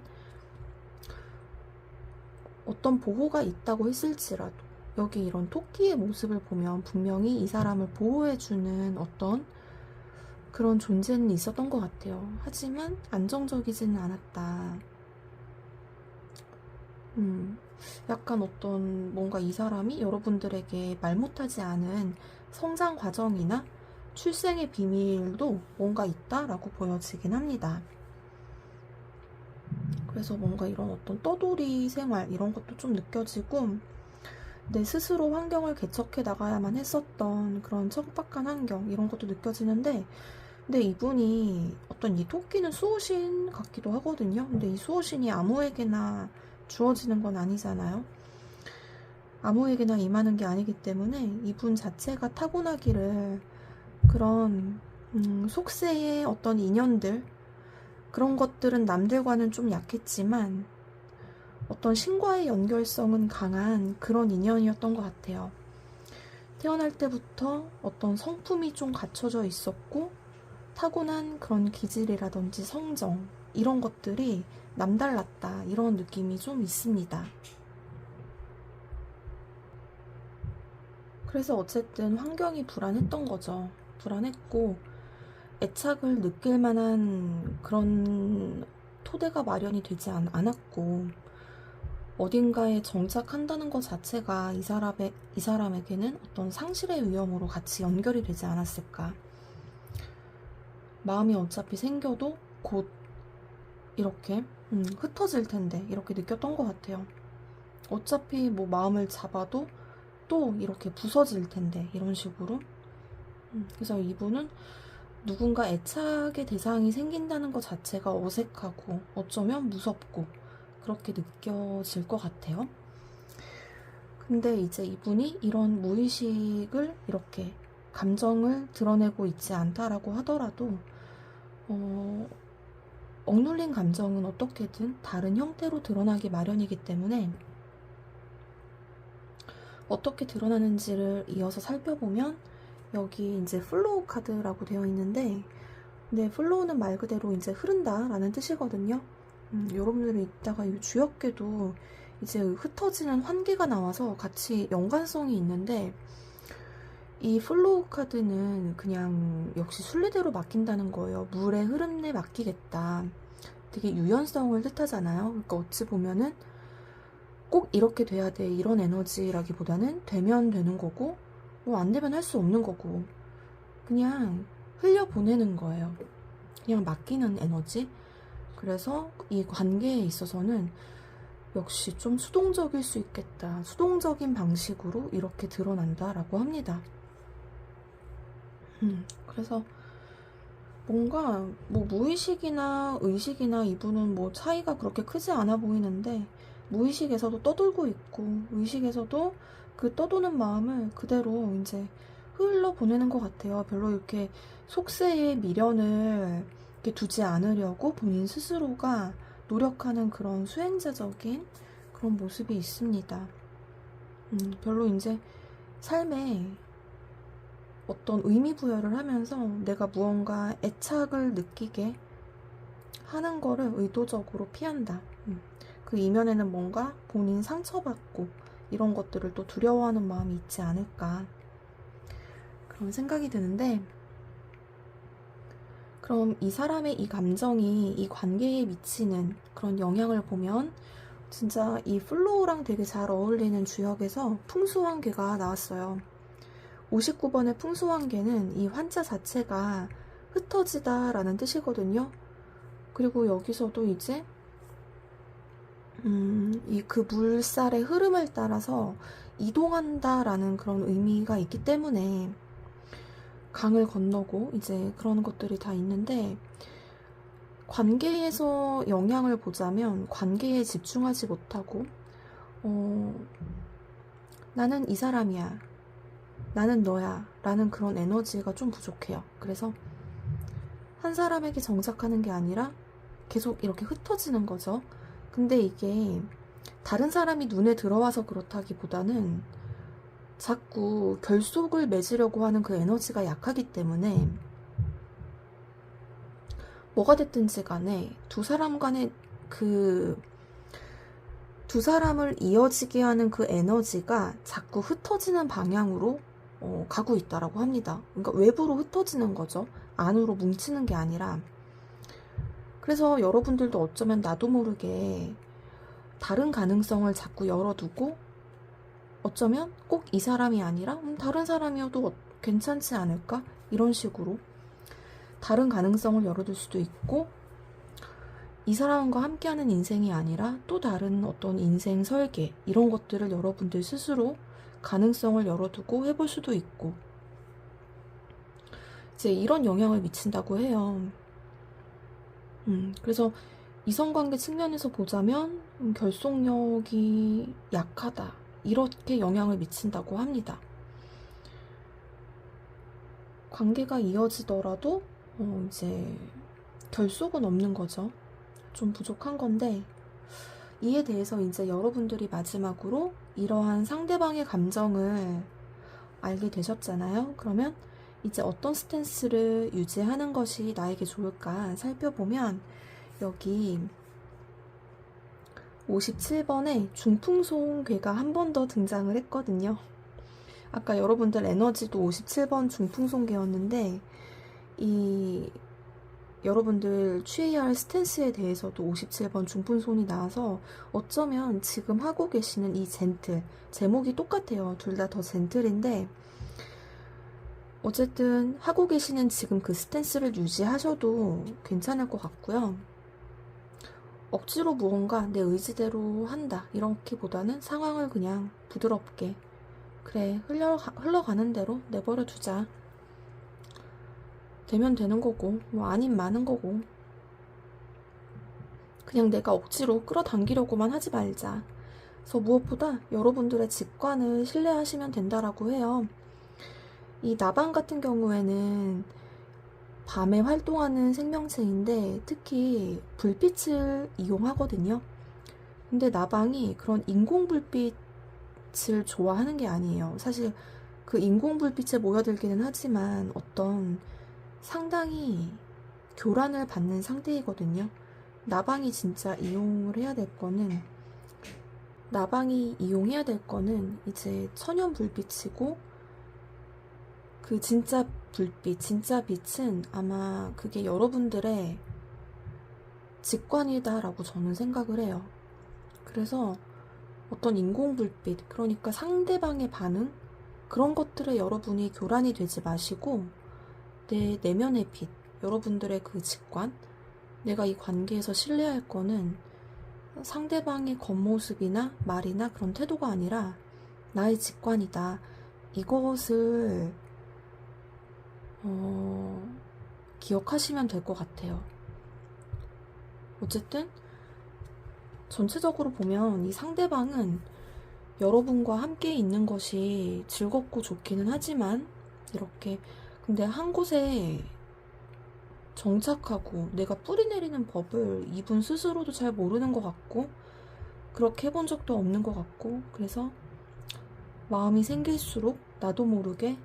어떤 보호가 있다고 했을지라도 여기 이런 토끼의 모습을 보면 분명히 이 사람을 보호해주는 어떤 그런 존재는 있었던 것 같아요. 하지만 안정적이지는 않았다. 약간 어떤 뭔가 이 사람이 여러분들에게 말 못하지 않은 성장 과정이나 출생의 비밀도 뭔가 있다라고 보여지긴 합니다. 그래서 뭔가 이런 어떤 떠돌이 생활 이런 것도 좀 느껴지고 내 스스로 환경을 개척해 나가야만 했었던 그런 척박한 환경 이런 것도 느껴지는데 근데 이분이 어떤 이 토끼는 수호신 같기도 하거든요. 근데 이 수호신이 아무에게나 주어지는 건 아니잖아요. 아무에게나 임하는 게 아니기 때문에 이분 자체가 타고나기를 그런 속세의 어떤 인연들 그런 것들은 남들과는 좀 약했지만 어떤 신과의 연결성은 강한 그런 인연이었던 것 같아요. 태어날 때부터 어떤 성품이 좀 갖춰져 있었고 타고난 그런 기질이라든지 성정 이런 것들이 남달랐다 이런 느낌이 좀 있습니다. 그래서 어쨌든 환경이 불안했던 거죠. 불안했고 애착을 느낄 만한 그런 토대가 마련이 되지 않았고 어딘가에 정착한다는 것 자체가 이 사람에게는 어떤 상실의 위험으로 같이 연결이 되지 않았을까. 마음이 어차피 생겨도 곧 이렇게 흩어질 텐데 이렇게 느꼈던 것 같아요. 어차피 뭐 마음을 잡아도 또 이렇게 부서질 텐데 이런 식으로. 그래서 이분은 누군가 애착의 대상이 생긴다는 것 자체가 어색하고 어쩌면 무섭고 그렇게 느껴질 것 같아요. 근데 이제 이분이 이런 무의식을 이렇게 감정을 드러내고 있지 않다라고 하더라도 억눌린 감정은 어떻게든 다른 형태로 드러나기 마련이기 때문에 어떻게 드러나는지를 이어서 살펴보면 여기 이제 플로우 카드라고 되어 있는데 근데 플로우는 말 그대로 이제 흐른다 라는 뜻이거든요. 여러분들이 이따가 이 주역계도 이제 흩어지는 환기가 나와서 같이 연관성이 있는데 이 플로우 카드는 그냥 역시 순리대로 맡긴다는 거예요. 물의 흐름에 맡기겠다. 되게 유연성을 뜻하잖아요. 그러니까 어찌 보면은 꼭 이렇게 돼야 돼 이런 에너지라기보다는 되면 되는 거고 뭐 안 되면 할 수 없는 거고 그냥 흘려보내는 거예요. 그냥 맡기는 에너지. 그래서 이 관계에 있어서는 역시 좀 수동적일 수 있겠다. 수동적인 방식으로 이렇게 드러난다라고 합니다. 그래서 뭔가 뭐 무의식이나 의식이나 이분은 뭐 차이가 그렇게 크지 않아 보이는데 무의식에서도 떠돌고 있고 의식에서도 그 떠도는 마음을 그대로 이제 흘러보내는 것 같아요. 별로 이렇게 속세의 미련을 이렇게 두지 않으려고 본인 스스로가 노력하는 그런 수행자적인 그런 모습이 있습니다. 별로 이제 삶에 어떤 의미 부여를 하면서 내가 무언가 애착을 느끼게 하는 거를 의도적으로 피한다. 그 이면에는 뭔가 본인 상처받고 이런 것들을 또 두려워하는 마음이 있지 않을까, 그런 생각이 드는데, 그럼 이 사람의 이 감정이 이 관계에 미치는 그런 영향을 보면 진짜 이 플로우랑 되게 잘 어울리는 주역에서 풍수환계가 나왔어요. 59번의 풍수환계는 이 환자 자체가 흩어지다 라는 뜻이거든요. 그리고 여기서도 이제 이 그 물살의 흐름을 따라서 이동한다 라는 그런 의미가 있기 때문에 강을 건너고 이제 그런 것들이 다 있는데, 관계에서 영향을 보자면 관계에 집중하지 못하고 나는 이 사람이야, 나는 너야 라는 그런 에너지가 좀 부족해요. 그래서 한 사람에게 정착하는 게 아니라 계속 이렇게 흩어지는 거죠. 근데 이게 다른 사람이 눈에 들어와서 그렇다기보다는 자꾸 결속을 맺으려고 하는 그 에너지가 약하기 때문에, 뭐가 됐든지 간에 두 사람 간의 두 사람을 이어지게 하는 그 에너지가 자꾸 흩어지는 방향으로 가고 있다라고 합니다. 그러니까 외부로 흩어지는 거죠. 안으로 뭉치는 게 아니라. 그래서 여러분들도 어쩌면 나도 모르게 다른 가능성을 자꾸 열어두고, 어쩌면 꼭 이 사람이 아니라 다른 사람이어도 괜찮지 않을까? 이런 식으로 다른 가능성을 열어둘 수도 있고, 이 사람과 함께하는 인생이 아니라 또 다른 어떤 인생 설계, 이런 것들을 여러분들 스스로 가능성을 열어두고 해볼 수도 있고, 이제 이런 영향을 미친다고 해요. 그래서 이성관계 측면에서 보자면 결속력이 약하다, 이렇게 영향을 미친다고 합니다. 관계가 이어지더라도 이제 결속은 없는 거죠. 좀 부족한 건데, 이에 대해서 이제 여러분들이 마지막으로 이러한 상대방의 감정을 알게 되셨잖아요. 그러면 이제 어떤 스탠스를 유지하는 것이 나에게 좋을까 살펴보면, 여기 57번에 중풍송괴가 한 번 더 등장을 했거든요. 아까 여러분들 에너지도 57번 중풍송괴였는데, 이 여러분들 취해야 할 스탠스에 대해서도 57번 중풍손이 나와서 어쩌면 지금 하고 계시는 이 젠틀, 제목이 똑같아요. 둘 다 더 젠틀인데, 어쨌든 하고 계시는 지금 그 스탠스를 유지하셔도 괜찮을 것 같고요. 억지로 무언가 내 의지대로 한다, 이렇기보다는 상황을 그냥 부드럽게, 그래, 흘러가는 대로 내버려 두자. 되면 되는 거고, 뭐 아님 마는 거고, 그냥 내가 억지로 끌어당기려고만 하지 말자. 그래서 무엇보다 여러분들의 직관을 신뢰하시면 된다라고 해요. 이 나방 같은 경우에는 밤에 활동하는 생명체인데 특히 불빛을 이용하거든요. 근데 나방이 그런 인공불빛을 좋아하는 게 아니에요. 사실 그 인공불빛에 모여들기는 하지만 어떤 상당히 교란을 받는 상태이거든요. 나방이 진짜 이용해야 될 거는 이제 천연 불빛이고, 그 진짜 불빛, 진짜 빛은 아마 그게 여러분들의 직관이다라고 저는 생각을 해요. 그래서 어떤 인공불빛, 그러니까 상대방의 반응, 그런 것들에 여러분이 교란이 되지 마시고, 내 내면의 빛, 여러분들의 그 직관, 내가 이 관계에서 신뢰할 거는 상대방의 겉모습이나 말이나 그런 태도가 아니라 나의 직관이다. 이것을 기억하시면 될 것 같아요. 어쨌든 전체적으로 보면 이 상대방은 여러분과 함께 있는 것이 즐겁고 좋기는 하지만, 이렇게 근데 한 곳에 정착하고 내가 뿌리 내리는 법을 이분 스스로도 잘 모르는 것 같고, 그렇게 해본 적도 없는 것 같고, 그래서 마음이 생길수록 나도 모르게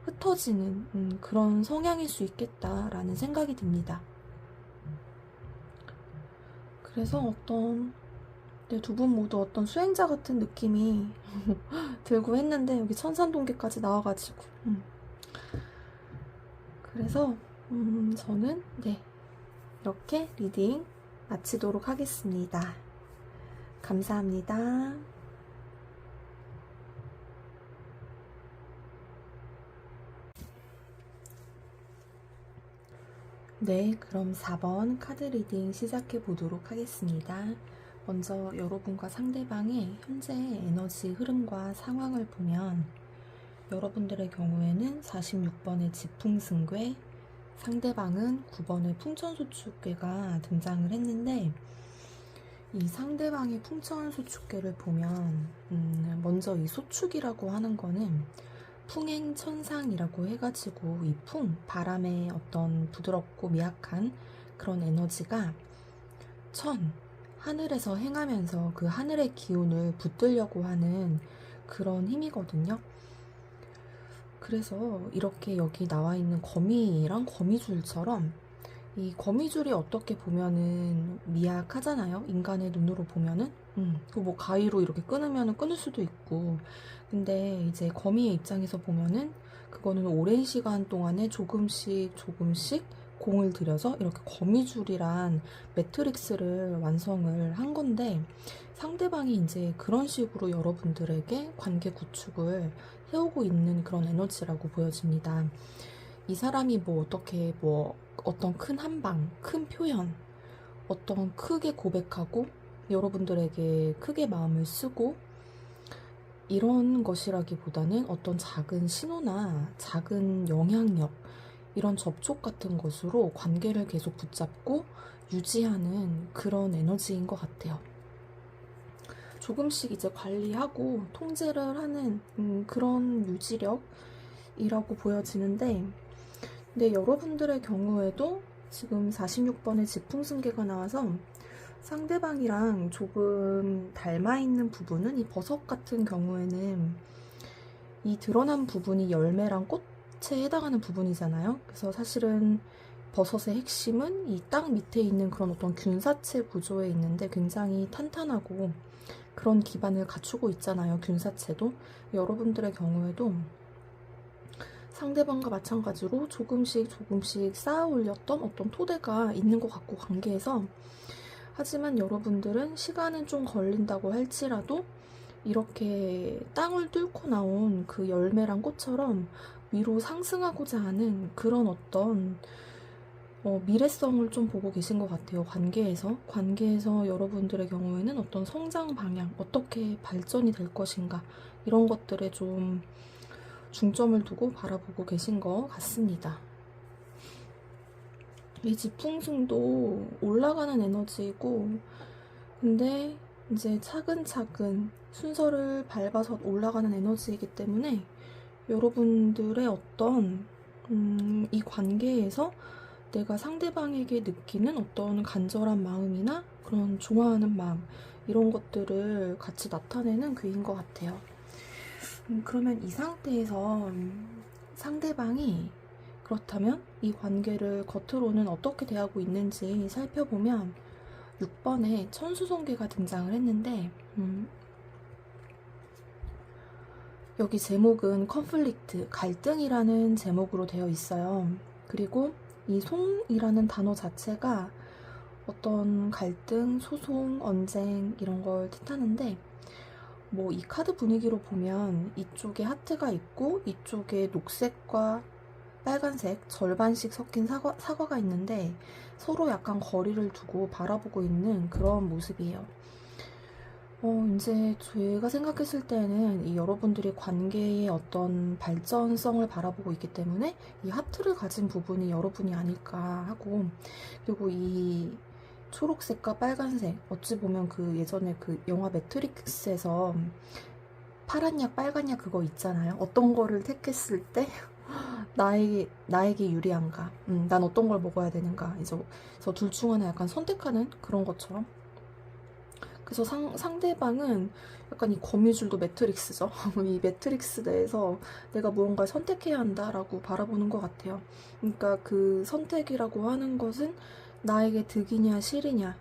흩어지는 그런 성향일 수 있겠다라는 생각이 듭니다. 그래서 두 분 모두 어떤 수행자 같은 느낌이 들고 했는데 여기 천산동계까지 나와가지고 그래서 저는 이렇게 리딩 마치도록 하겠습니다. 감사합니다. 네, 그럼 4번 카드 리딩 시작해 보도록 하겠습니다. 먼저 여러분과 상대방의 현재 에너지 흐름과 상황을 보면 여러분들의 경우에는 46번의 지풍승괴, 상대방은 9번의 풍천소축괴가 등장을 했는데 이 상대방의 풍천소축괴를 보면 먼저 이 소축이라고 하는 거는 풍행천상이라고 해가지고 이 바람의 어떤 부드럽고 미약한 그런 에너지가 하늘에서 행하면서 그 하늘의 기운을 붙들려고 하는 그런 힘이거든요. 그래서 이렇게 여기 나와 있는 거미랑 거미줄처럼 이 거미줄이 어떻게 보면은 미약하잖아요. 인간의 눈으로 보면은. 뭐 가위로 이렇게 끊으면은 끊을 수도 있고. 근데 이제 거미의 입장에서 보면은 그거는 오랜 시간 동안에 조금씩 공을 들여서 이렇게 거미줄이란 매트릭스를 완성을 한 건데 상대방이 이제 그런 식으로 여러분들에게 관계 구축을 해오고 있는 그런 에너지라고 보여집니다. 이 사람이 어떤 큰 한방, 큰 표현, 어떤 크게 고백하고 여러분들에게 크게 마음을 쓰고 이런 것이라기보다는 어떤 작은 신호나 작은 영향력 이런 접촉 같은 것으로 관계를 계속 붙잡고 유지하는 그런 에너지인 것 같아요. 조금씩 이제 관리하고 통제를 하는 그런 유지력이라고 보여지는데 근데 여러분들의 경우에도 지금 46번의 지풍승계가 나와서 상대방이랑 조금 닮아있는 부분은 이 버섯 같은 경우에는 이 드러난 부분이 열매랑 꽃에 해당하는 부분이잖아요. 그래서 사실은 버섯의 핵심은 이 땅 밑에 있는 그런 어떤 균사체 구조에 있는데 굉장히 탄탄하고 그런 기반을 갖추고 있잖아요. 균사체도. 여러분들의 경우에도 상대방과 마찬가지로 조금씩 쌓아 올렸던 어떤 토대가 있는 것 같고 관계에서 하지만 여러분들은 시간은 좀 걸린다고 할지라도 이렇게 땅을 뚫고 나온 그 열매랑 꽃처럼 위로 상승하고자 하는 그런 어떤 미래성을 좀 보고 계신 것 같아요. 관계에서 여러분들의 경우에는 어떤 성장 방향, 어떻게 발전이 될 것인가 이런 것들에 좀 중점을 두고 바라보고 계신 것 같습니다. 이 지풍승도 올라가는 에너지이고 근데 이제 차근차근 순서를 밟아서 올라가는 에너지이기 때문에 여러분들의 어떤 이 관계에서 내가 상대방에게 느끼는 어떤 간절한 마음이나 그런 좋아하는 마음 이런 것들을 같이 나타내는 괴인 것 같아요. 그러면 이 상태에서 상대방이 그렇다면 이 관계를 겉으로는 어떻게 대하고 있는지 살펴보면 6번에 천수성계가 등장을 했는데 여기 제목은 컨플릭트, 갈등이라는 제목으로 되어 있어요. 그리고 이 송이라는 단어 자체가 어떤 갈등, 소송, 언쟁 이런 걸 뜻하는데 뭐 이 카드 분위기로 보면 이쪽에 하트가 있고 이쪽에 녹색과 빨간색 절반씩 섞인 사과가 있는데 서로 약간 거리를 두고 바라보고 있는 그런 모습이에요. 이제 제가 생각했을 때는 이 여러분들이 관계의 어떤 발전성을 바라보고 있기 때문에 이 하트를 가진 부분이 여러분이 아닐까 하고 그리고 이 초록색과 빨간색 어찌 보면 그 예전에 그 영화 매트릭스에서 파란 약 빨간 약 그거 있잖아요. 어떤 거를 택했을 때 나에게 유리한가 난 어떤 걸 먹어야 되는가 이제 둘 중 하나 약간 선택하는 그런 것처럼 그래서 상대방은 약간 이 거미줄도 매트릭스죠. 이 매트릭스 내에서 내가 무언가를 선택해야 한다라고 바라보는 것 같아요. 그러니까 그 선택이라고 하는 것은 나에게 득이냐 실이냐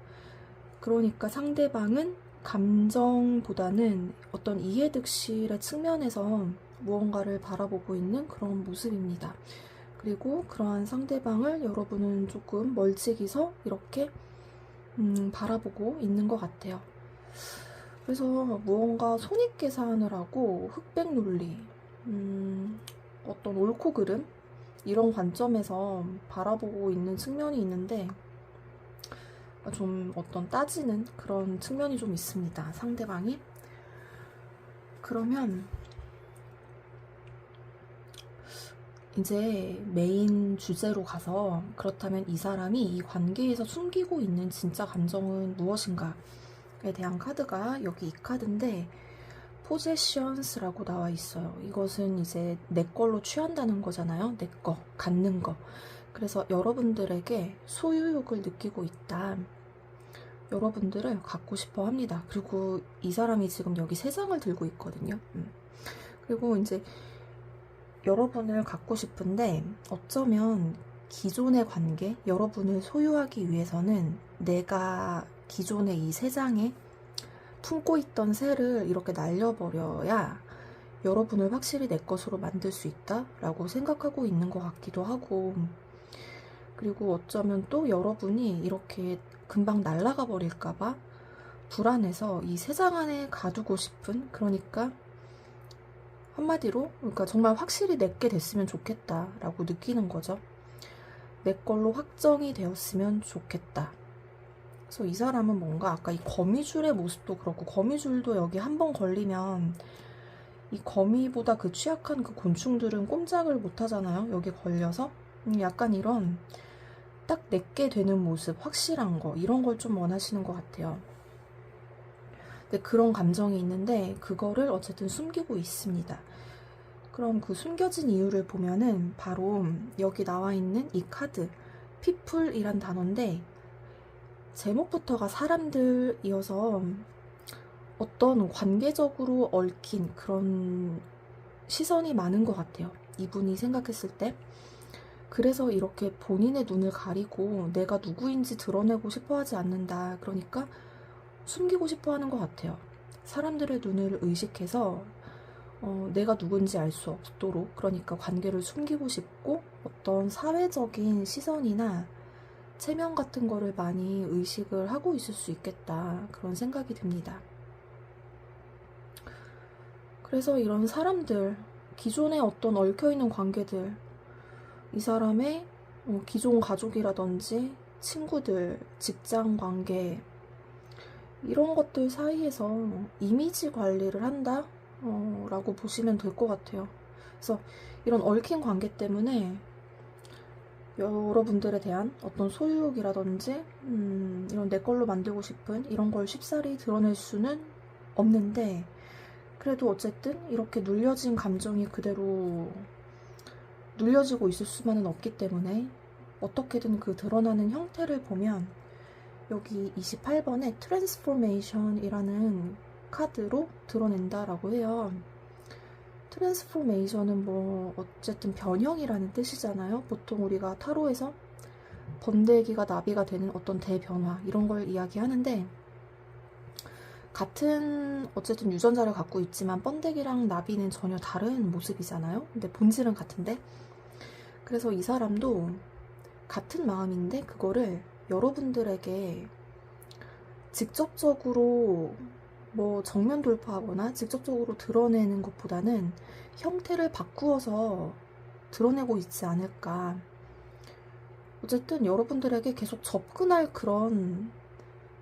그러니까 상대방은 감정보다는 어떤 이해득실의 측면에서 무언가를 바라보고 있는 그런 모습입니다. 그리고 그러한 상대방을 여러분은 조금 멀찍이서 이렇게 바라보고 있는 것 같아요. 그래서 무언가 손익계산을 하고 흑백 논리, 어떤 옳고 그름 이런 관점에서 바라보고 있는 측면이 있는데 좀 어떤 따지는 그런 측면이 좀 있습니다. 상대방이. 그러면 이제 메인 주제로 가서 그렇다면 이 사람이 이 관계에서 숨기고 있는 진짜 감정은 무엇인가에 대한 카드가 여기 이 카드인데 포제션스라고 나와 있어요. 이것은 이제 내 걸로 취한다는 거잖아요. 내 거, 갖는 거. 그래서 여러분들에게 소유욕을 느끼고 있다. 여러분들을 갖고 싶어 합니다. 그리고 이 사람이 지금 여기 3장을 들고 있거든요. 그리고 이제 여러분을 갖고 싶은데 어쩌면 기존의 관계, 여러분을 소유하기 위해서는 내가 기존의 이 3장에 품고 있던 새를 이렇게 날려버려야 여러분을 확실히 내 것으로 만들 수 있다라고 생각하고 있는 것 같기도 하고, 그리고 어쩌면 또 여러분이 이렇게 금방 날아가 버릴까봐 불안해서 이 3장 안에 가두고 싶은, 그러니까 한마디로 그러니까 정말 확실히 내게 됐으면 좋겠다라고 느끼는 거죠. 내 걸로 확정이 되었으면 좋겠다. 그래서 이 사람은 뭔가 아까 이 거미줄의 모습도 그렇고, 거미줄도 여기 한번 걸리면 이 거미보다 그 취약한 그 곤충들은 꼼짝을 못 하잖아요. 여기 걸려서. 약간 이런 딱 내게 되는 모습, 확실한 거, 이런 걸 좀 원하시는 것 같아요. 근데 그런 감정이 있는데 그거를 어쨌든 숨기고 있습니다. 그럼 그 숨겨진 이유를 보면은 바로 여기 나와 있는 이 카드 people이란 단어인데 제목부터가 사람들이어서 어떤 관계적으로 얽힌 그런 시선이 많은 것 같아요. 이분이 생각했을 때. 그래서 이렇게 본인의 눈을 가리고 내가 누구인지 드러내고 싶어 하지 않는다. 그러니까 숨기고 싶어 하는 것 같아요. 사람들의 눈을 의식해서 내가 누군지 알 수 없도록, 그러니까 관계를 숨기고 싶고 어떤 사회적인 시선이나 체면 같은 거를 많이 의식을 하고 있을 수 있겠다, 그런 생각이 듭니다. 그래서 이런 사람들, 기존에 어떤 얽혀있는 관계들, 이 사람의 기존 가족이라든지 친구들, 직장 관계, 이런 것들 사이에서 이미지 관리를 한다? 라고 보시면 될 것 같아요. 그래서 이런 얽힌 관계 때문에 여러분들에 대한 어떤 소유욕이라든지 이런 내 걸로 만들고 싶은 이런 걸 쉽사리 드러낼 수는 없는데, 그래도 어쨌든 이렇게 눌려진 감정이 그대로 눌려지고 있을 수만은 없기 때문에 어떻게든 그 드러나는 형태를 보면 여기 28번에 트랜스포메이션이라는 카드로 드러낸다라고 해요. 트랜스포메이션은 뭐 어쨌든 변형이라는 뜻이잖아요. 보통 우리가 타로에서 번데기가 나비가 되는 어떤 대변화, 이런 걸 이야기하는데, 같은 어쨌든 유전자를 갖고 있지만 번데기랑 나비는 전혀 다른 모습이잖아요. 근데 본질은 같은데, 그래서 이 사람도 같은 마음인데 그거를 여러분들에게 직접적으로 뭐 정면 돌파하거나 직접적으로 드러내는 것보다는 형태를 바꾸어서 드러내고 있지 않을까. 어쨌든 여러분들에게 계속 접근할 그런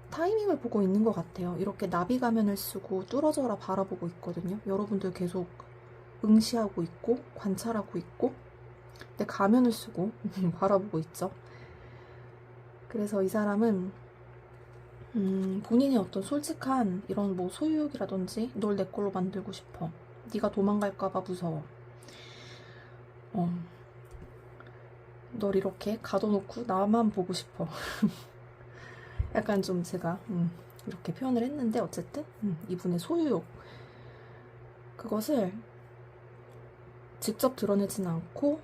타이밍을 보고 있는 것 같아요. 이렇게 나비 가면을 쓰고 뚫어져라 바라보고 있거든요. 여러분들 계속 응시하고 있고 관찰하고 있고, 내 가면을 쓰고 바라보고 있죠. 그래서 이 사람은 본인의 어떤 솔직한 이런 뭐 소유욕이라든지, 널 내 걸로 만들고 싶어, 네가 도망갈까봐 무서워, 널 이렇게 가둬놓고 나만 보고 싶어. 약간 좀 제가 이렇게 표현을 했는데 어쨌든 이분의 소유욕, 그것을 직접 드러내진 않고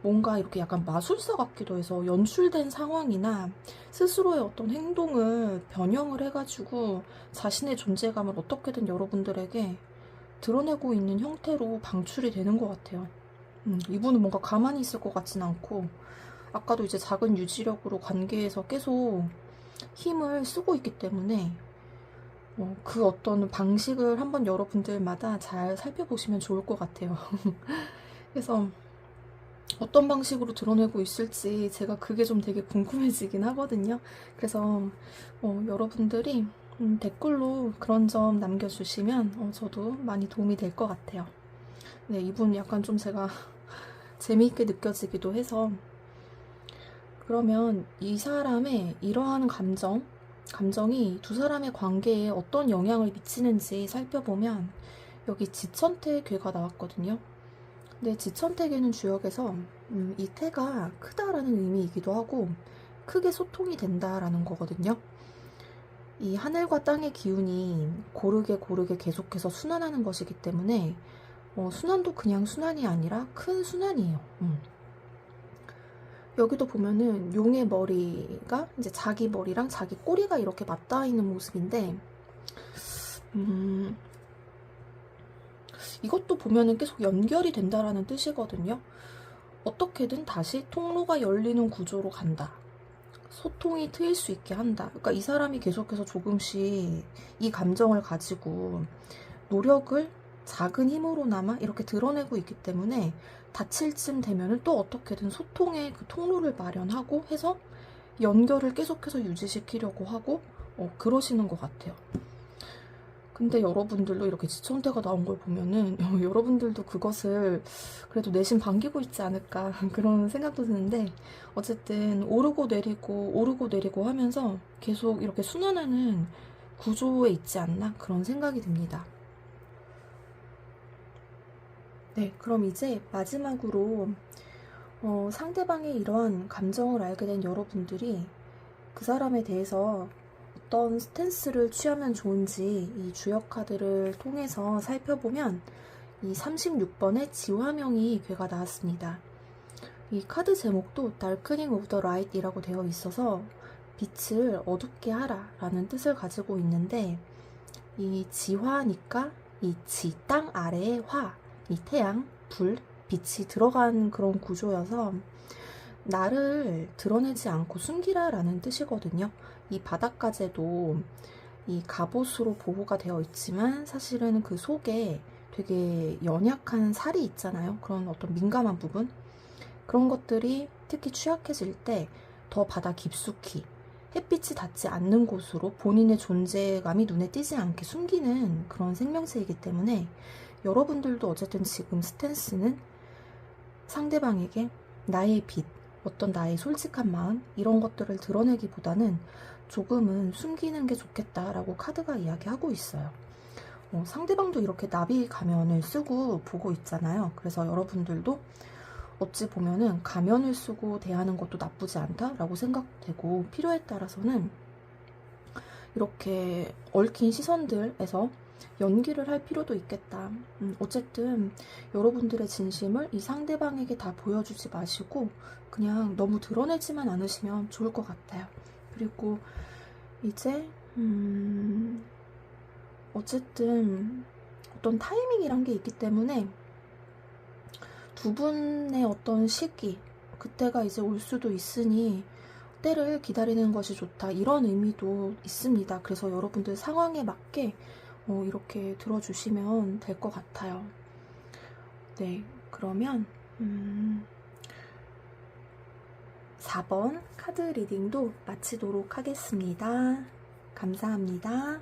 뭔가 이렇게 약간 마술사 같기도 해서 연출된 상황이나 스스로의 어떤 행동을 변형을 해가지고 자신의 존재감을 어떻게든 여러분들에게 드러내고 있는 형태로 방출이 되는 것 같아요. 이분은 뭔가 가만히 있을 것 같진 않고, 아까도 이제 작은 유지력으로 관계에서 계속 힘을 쓰고 있기 때문에 그 어떤 방식을 한번 여러분들마다 잘 살펴보시면 좋을 것 같아요. 그래서 어떤 방식으로 드러내고 있을지 제가 그게 좀 되게 궁금해지긴 하거든요. 그래서 여러분들이 댓글로 그런 점 남겨주시면 저도 많이 도움이 될 것 같아요. 네, 이분 약간 좀 제가 재미있게 느껴지기도 해서. 그러면 이 사람의 이러한 감정이 두 사람의 관계에 어떤 영향을 미치는지 살펴보면 여기 지천태괴가 나왔거든요. 근데 지천태괴는 주역에서 이 태가 크다라는 의미이기도 하고 크게 소통이 된다라는 거거든요. 이 하늘과 땅의 기운이 고르게 계속해서 순환하는 것이기 때문에 순환도 그냥 순환이 아니라 큰 순환이에요. 여기도 보면은 용의 머리가 이제 자기 머리랑 자기 꼬리가 이렇게 맞닿아 있는 모습인데, 이것도 보면은 계속 연결이 된다라는 뜻이거든요. 어떻게든 다시 통로가 열리는 구조로 간다. 소통이 트일 수 있게 한다. 그러니까 이 사람이 계속해서 조금씩 이 감정을 가지고 노력을 작은 힘으로나마 이렇게 드러내고 있기 때문에 다칠 쯤 되면은 또 어떻게든 소통의 그 통로를 마련하고 해서 연결을 계속해서 유지시키려고 하고 그러시는 것 같아요. 근데 여러분들도 이렇게 지천태가 나온 걸 보면은 여러분들도 그것을 그래도 내심 반기고 있지 않을까 그런 생각도 드는데, 어쨌든 오르고 내리고 하면서 계속 이렇게 순환하는 구조에 있지 않나 그런 생각이 듭니다. 네, 그럼 이제 마지막으로 상대방의 이러한 감정을 알게 된 여러분들이 그 사람에 대해서 어떤 스탠스를 취하면 좋은지 이 주역 카드를 통해서 살펴보면 이 36번의 지화명이 괴가 나왔습니다. 이 카드 제목도 Darkening of the Light 이라고 되어 있어서 빛을 어둡게 하라 라는 뜻을 가지고 있는데, 이 지화니까 이 지, 땅 아래에 화, 이 태양, 불, 빛이 들어간 그런 구조여서 나를 드러내지 않고 숨기라 라는 뜻이거든요. 이 바닷가재도 이 갑옷으로 보호가 되어 있지만 사실은 그 속에 되게 연약한 살이 있잖아요. 그런 어떤 민감한 부분, 그런 것들이 특히 취약해질 때 더 바다 깊숙이 햇빛이 닿지 않는 곳으로 본인의 존재감이 눈에 띄지 않게 숨기는 그런 생명체이기 때문에 여러분들도 어쨌든 지금 스탠스는 상대방에게 나의 빛, 어떤 나의 솔직한 마음, 이런 것들을 드러내기보다는 조금은 숨기는 게 좋겠다라고 카드가 이야기하고 있어요. 상대방도 이렇게 나비 가면을 쓰고 보고 있잖아요. 그래서 여러분들도 어찌 보면은 가면을 쓰고 대하는 것도 나쁘지 않다라고 생각되고, 필요에 따라서는 이렇게 얽힌 시선들에서 연기를 할 필요도 있겠다. 어쨌든 여러분들의 진심을 이 상대방에게 다 보여주지 마시고 그냥 너무 드러내지만 않으시면 좋을 것 같아요. 그리고 이제 어쨌든 어떤 타이밍이란 게 있기 때문에 두 분의 어떤 시기, 그때가 이제 올 수도 있으니 때를 기다리는 것이 좋다, 이런 의미도 있습니다. 그래서 여러분들 상황에 맞게 이렇게 들어주시면 될 것 같아요. 네, 그러면 4번 카드 리딩도 마치도록 하겠습니다. 감사합니다.